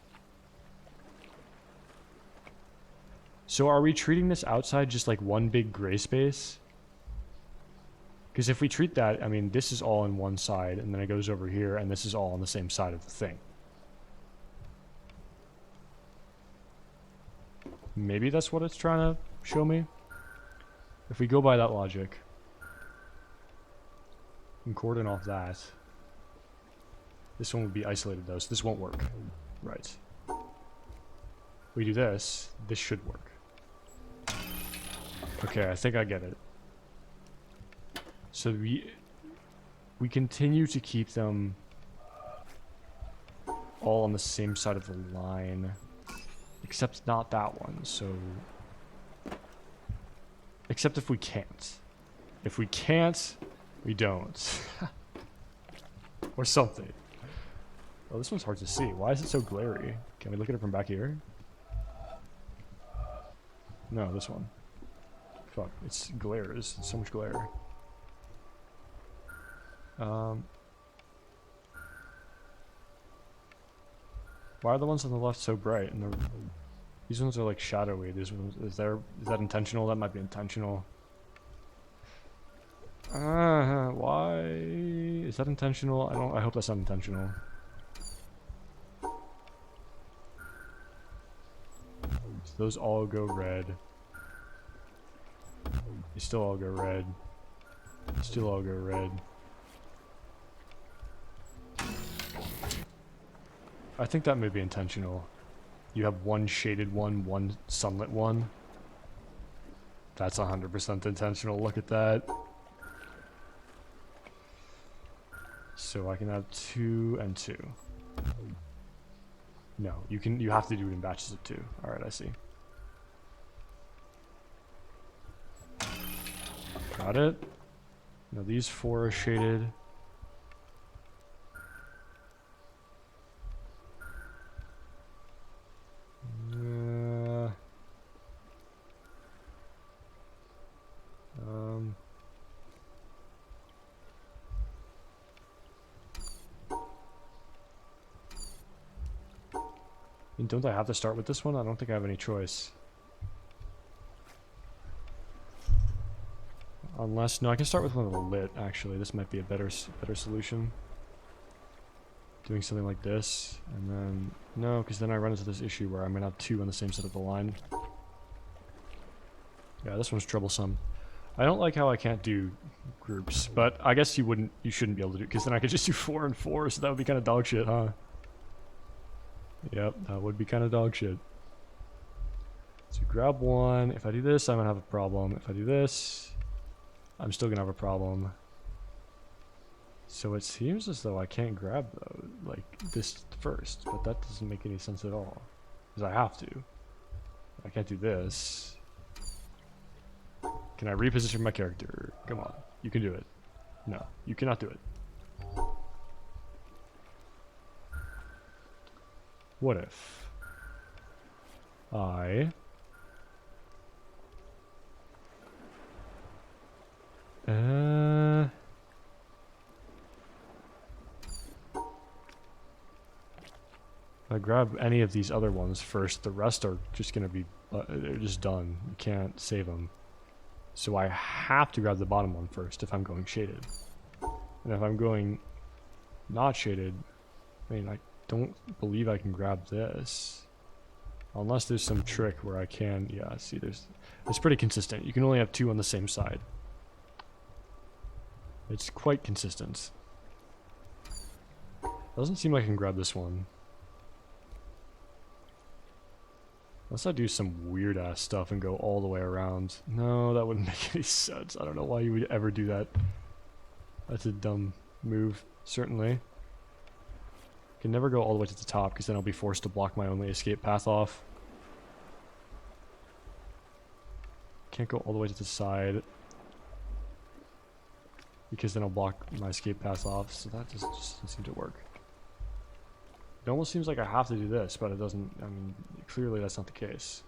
So are we treating this outside just like one big gray space? Because if we treat that, I mean, this is all on one side, and then it goes over here, and this is all on the same side of the thing. Maybe that's what it's trying to show me. If we go by that logic, and cordon off that, this one would be isolated though, so this won't work. Right. We do this, this should work. Okay, I think I get it. So we continue to keep them all on the same side of the line, except not that one. So, except if we can't. If we can't, we don't. Or something. Oh, this one's hard to see. Why is it so glary? Can we look at it from back here? No, this one. Fuck, it's glares. It's so much glare. Why are the ones on the left so bright? And these ones are like shadowy. These ones, is that intentional? That might be intentional. Why is that intentional? I hope that's not intentional. So those all go red. They still all go red. Still all go red. I think that may be intentional. You have one shaded one, one sunlit one. That's 100% intentional. Look at that. So I can have 2 and 2. No, you have to do it in batches of 2. Alright, I see. Got it. Now these 4 are shaded. And don't I have to start with this one? I don't think I have any choice. Unless, no, I can start with one of the lit, actually. This might be a better solution. Doing something like this, and then, no, because then I run into this issue where I'm going to have 2 on the same side of the line. Yeah, this one's troublesome. I don't like how I can't do groups, but I guess you shouldn't be able to do, because then I could just do 4 and 4, so that would be kind of dog shit, huh? Yep, that would be kind of dog shit. So grab one. If I do this, I'm going to have a problem. If I do this, I'm still going to have a problem. So it seems as though I can't grab those, like this first, but that doesn't make any sense at all. Because I have to. I can't do this. Can I reposition my character? Come on. You can do it. No, you cannot do it. What if I if I grab any of these other ones first, the rest are just gonna be they're just done. You can't save them. So I have to grab the bottom one first if I'm going shaded. And if I'm going not shaded, I mean, I don't believe I can grab this. Unless there's some trick where I can, yeah, see it's pretty consistent. You can only have 2 on the same side. It's quite consistent. Doesn't seem like I can grab this one. Unless I do some weird ass stuff and go all the way around. No, that wouldn't make any sense. I don't know why you would ever do that. That's a dumb move, certainly. Can never go all the way to the top because then I'll be forced to block my only escape path off. Can't go all the way to the side because then I'll block my escape path off, so that just doesn't seem to work. It almost seems like I have to do this, but it doesn't. I mean, clearly that's not the case.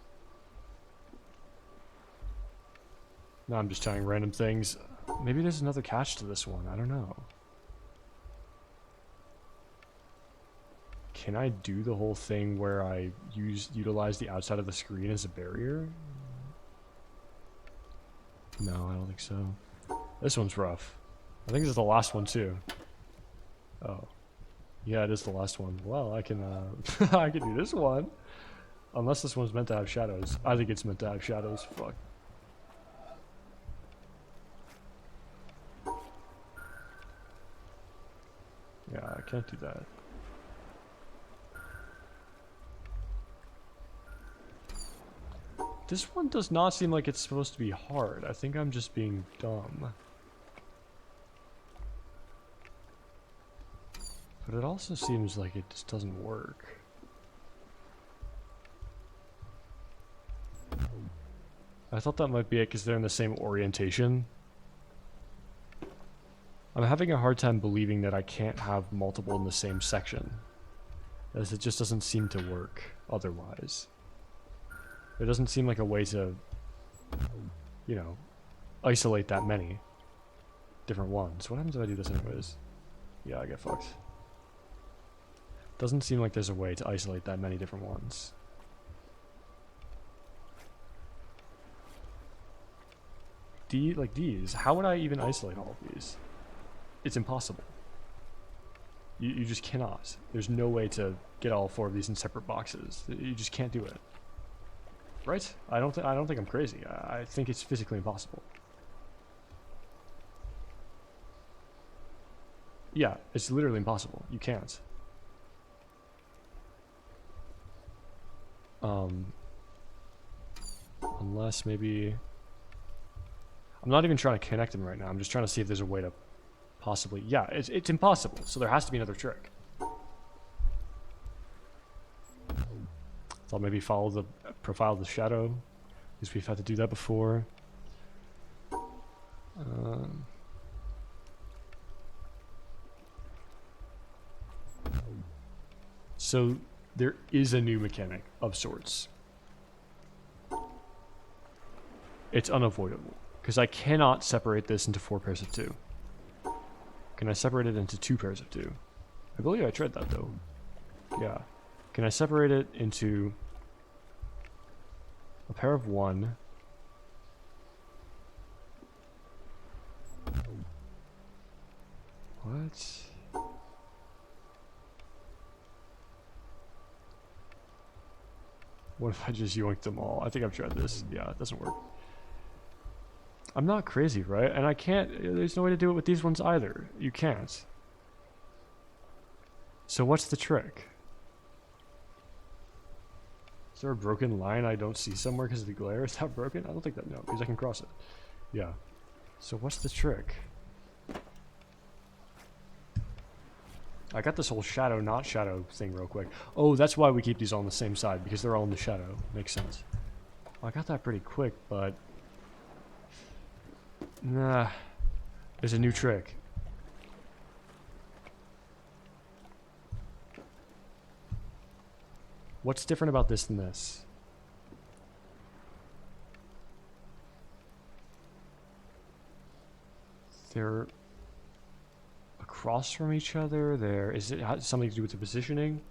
Now I'm just trying random things. Maybe there's another catch to this one. I don't know. Can I do the whole thing where I utilize the outside of the screen as a barrier? No, I don't think so. This one's rough. I think this is the last one too. Oh. Yeah, it is the last one. Well, I can I can do this one. Unless this one's meant to have shadows. I think it's meant to have shadows. Fuck. Yeah, I can't do that. This one does not seem like it's supposed to be hard. I think I'm just being dumb. But it also seems like it just doesn't work. I thought that might be it because they're in the same orientation. I'm having a hard time believing that I can't have multiple in the same section, as it just doesn't seem to work otherwise. There doesn't seem like a way to, you know, isolate that many different ones. What happens if I do this anyways? Yeah, I get fucked. Doesn't seem like there's a way to isolate that many different ones. Like these, how would I even isolate all of these? It's impossible. You just cannot. There's no way to get all 4 of these in separate boxes. You just can't do it. Right? I don't think I'm crazy. I think it's physically impossible. Yeah, it's literally impossible. You can't. Unless maybe... I'm not even trying to connect them right now. I'm just trying to see if there's a way to possibly... Yeah, it's impossible. So there has to be another trick. Thought maybe follow the profile of the shadow, because we've had to do that before. So there is a new mechanic of sorts. It's unavoidable, because I cannot separate this into 4 pairs of 2. Can I separate it into 2 pairs of 2? I believe I tried that though. Yeah. Can I separate it into a pair of 1? What? What if I just yoinked them all? I think I've tried this. Yeah, it doesn't work. I'm not crazy, right? And I can't, there's no way to do it with these ones either. You can't. So what's the trick? Is there a broken line I don't see somewhere because of the glare? Is that broken? I don't think that, no, because I can cross it. Yeah. So what's the trick? I got this whole shadow, not shadow thing real quick. Oh, that's why we keep these all on the same side, because they're all in the shadow. Makes sense. Well, I got that pretty quick, but... Nah. There's a new trick. What's different about this than this? They're across from each other. Is it something to do with the positioning?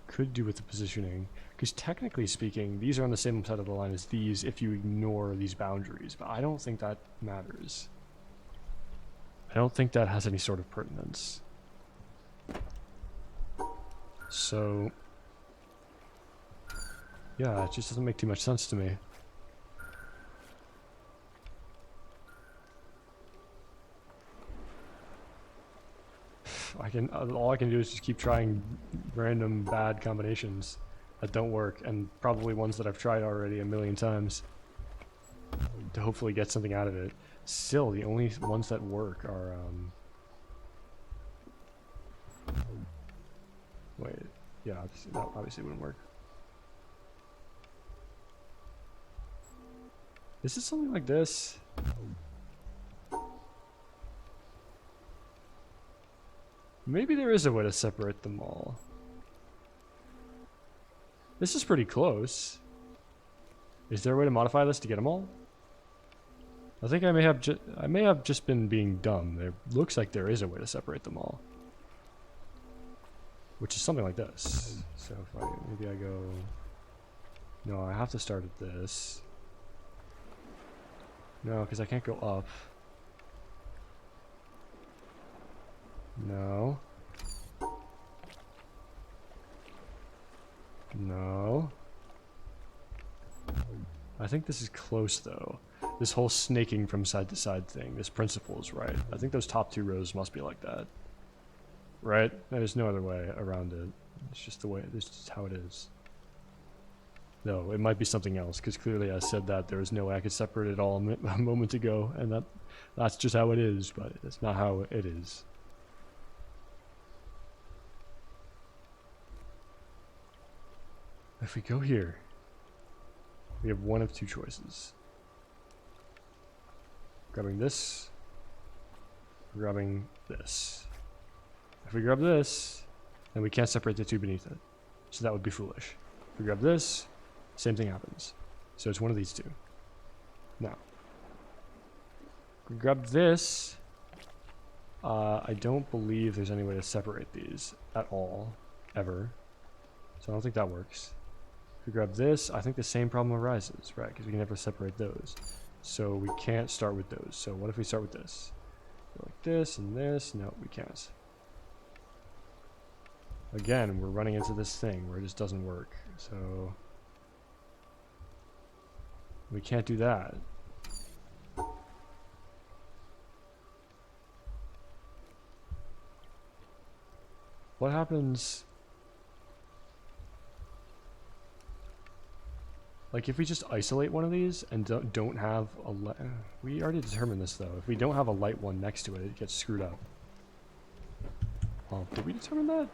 Could do with the positioning, because technically speaking, these are on the same side of the line as these if you ignore these boundaries, but I don't think that matters. I don't think that has any sort of pertinence. So, yeah, it just doesn't make too much sense to me. All I can do is just keep trying random bad combinations that don't work, and probably ones that I've tried already a million times to hopefully get something out of it. Still, the only ones that work are, wait, yeah, that obviously wouldn't work. Is it something like this? Maybe there is a way to separate them all. This is pretty close. Is there a way to modify this to get them all? I think I may have just been being dumb. There looks like there is a way to separate them all, which is something like this. So if maybe I go, no, I have to start at this. No, because I can't go up. No. No. I think this is close though. This whole snaking from side to side thing, this principle is right. I think those top two rows must be like that. Right? There's no other way around it. It's just the way, this is just how it is. No, it might be something else, because clearly I said that there was no way I could separate it all a moment ago, and that's just how it is, but it's not how it is. If we go here, we have one of two choices. Grabbing this, grabbing this. If we grab this, then we can't separate the two beneath it. So that would be foolish. If we grab this, same thing happens. So it's one of these two. Now, if we grab this, I don't believe there's any way to separate these at all, ever. So I don't think that works. If we grab this, I think the same problem arises, right? Because we can never separate those. So we can't start with those. So what if we start with this? Go like this and this. No, we can't. Again, we're running into this thing where it just doesn't work. So we can't do that. What happens? Like if we just isolate one of these and don't have a we already determined this though. If we don't have a light one next to it, it gets screwed up. Oh, did we determine that?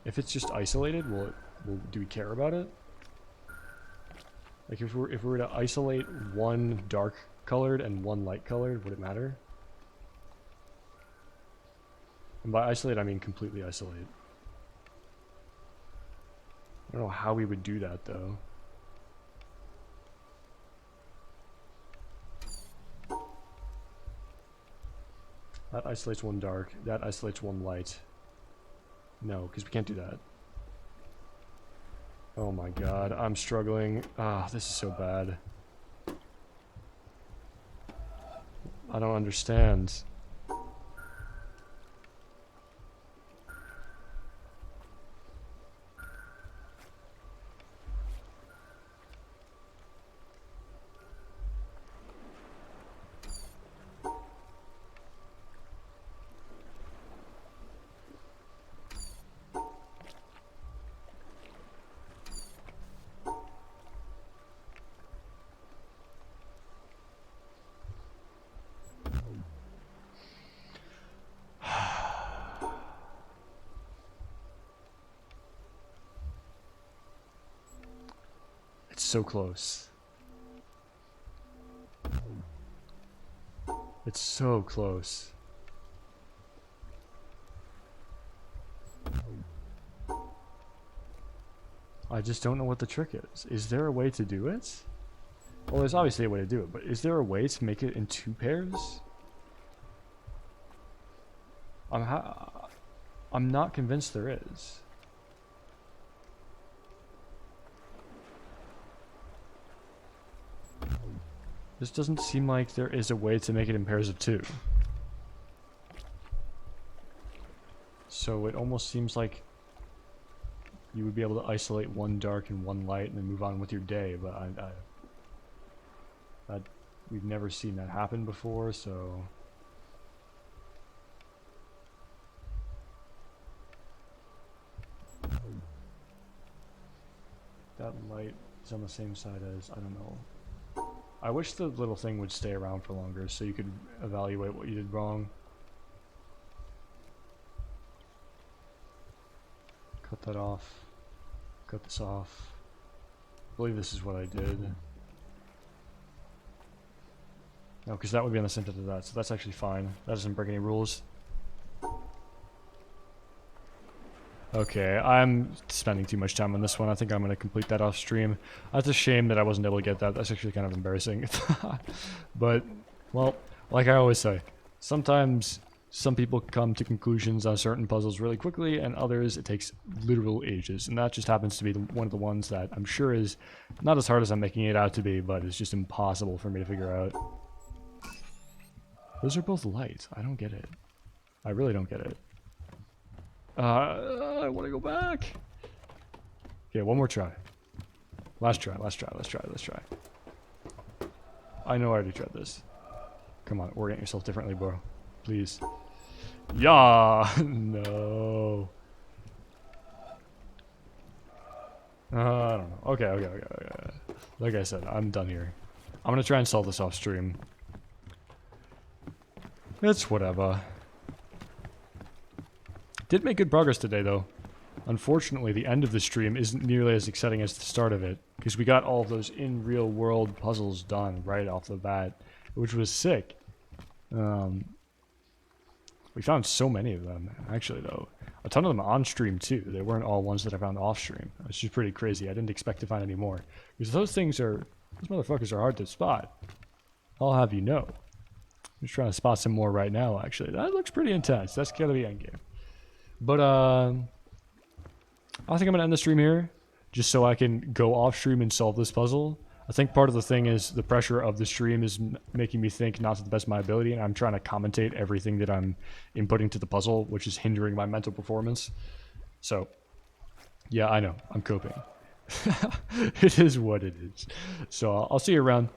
If it's just isolated, do we care about it? Like if we were to isolate one dark colored and one light colored, would it matter? And by isolate, I mean completely isolate. I don't know how we would do that though. That isolates one dark, that isolates one light. No, because we can't do that. Oh my god, I'm struggling. Ah, this is so bad. I don't understand. It's so close. It's so close. I just don't know what the trick is. Is there a way to do it? Well, there's obviously a way to do it, but is there a way to make it in two pairs? I'm not convinced there is. This doesn't seem like there is a way to make it in pairs of two. So it almost seems like you would be able to isolate one dark and one light and then move on with your day, but we've never seen that happen before, so... That light is on the same side as, I don't know. I wish the little thing would stay around for longer so you could evaluate what you did wrong. Cut that off. Cut this off. I believe this is what I did. No, because that would be on the center of that, so that's actually fine. That doesn't break any rules. Okay, I'm spending too much time on this one. I think I'm going to complete that off stream. That's a shame that I wasn't able to get that. That's actually kind of embarrassing. But, well, like I always say, sometimes some people come to conclusions on certain puzzles really quickly, and others it takes literal ages. And that just happens to be one of the ones that I'm sure is not as hard as I'm making it out to be, but it's just impossible for me to figure out. Those are both light. I don't get it. I really don't get it. I want to go back. Okay, one more try. Last try. I know I already tried this. Come on, orient yourself differently, bro. Please. Yeah! No. I don't know. Okay. Like I said, I'm done here. I'm gonna try and solve this off stream. It's whatever. Did make good progress today, though. Unfortunately, the end of the stream isn't nearly as exciting as the start of it, because we got all of those in real-world puzzles done right off the bat, which was sick. We found so many of them, actually, though. A ton of them on stream, too. They weren't all ones that I found off stream. It's just pretty crazy. I didn't expect to find any more. Because those motherfuckers are hard to spot. I'll have you know. I'm just trying to spot some more right now, actually. That looks pretty intense. That's gotta be endgame. But, I think I'm going to end the stream here, just so I can go off stream and solve this puzzle. I think part of the thing is the pressure of the stream is making me think not to the best of my ability, and I'm trying to commentate everything that I'm inputting to the puzzle, which is hindering my mental performance. So, yeah, I know. I'm coping. It is what it is. So, I'll see you around.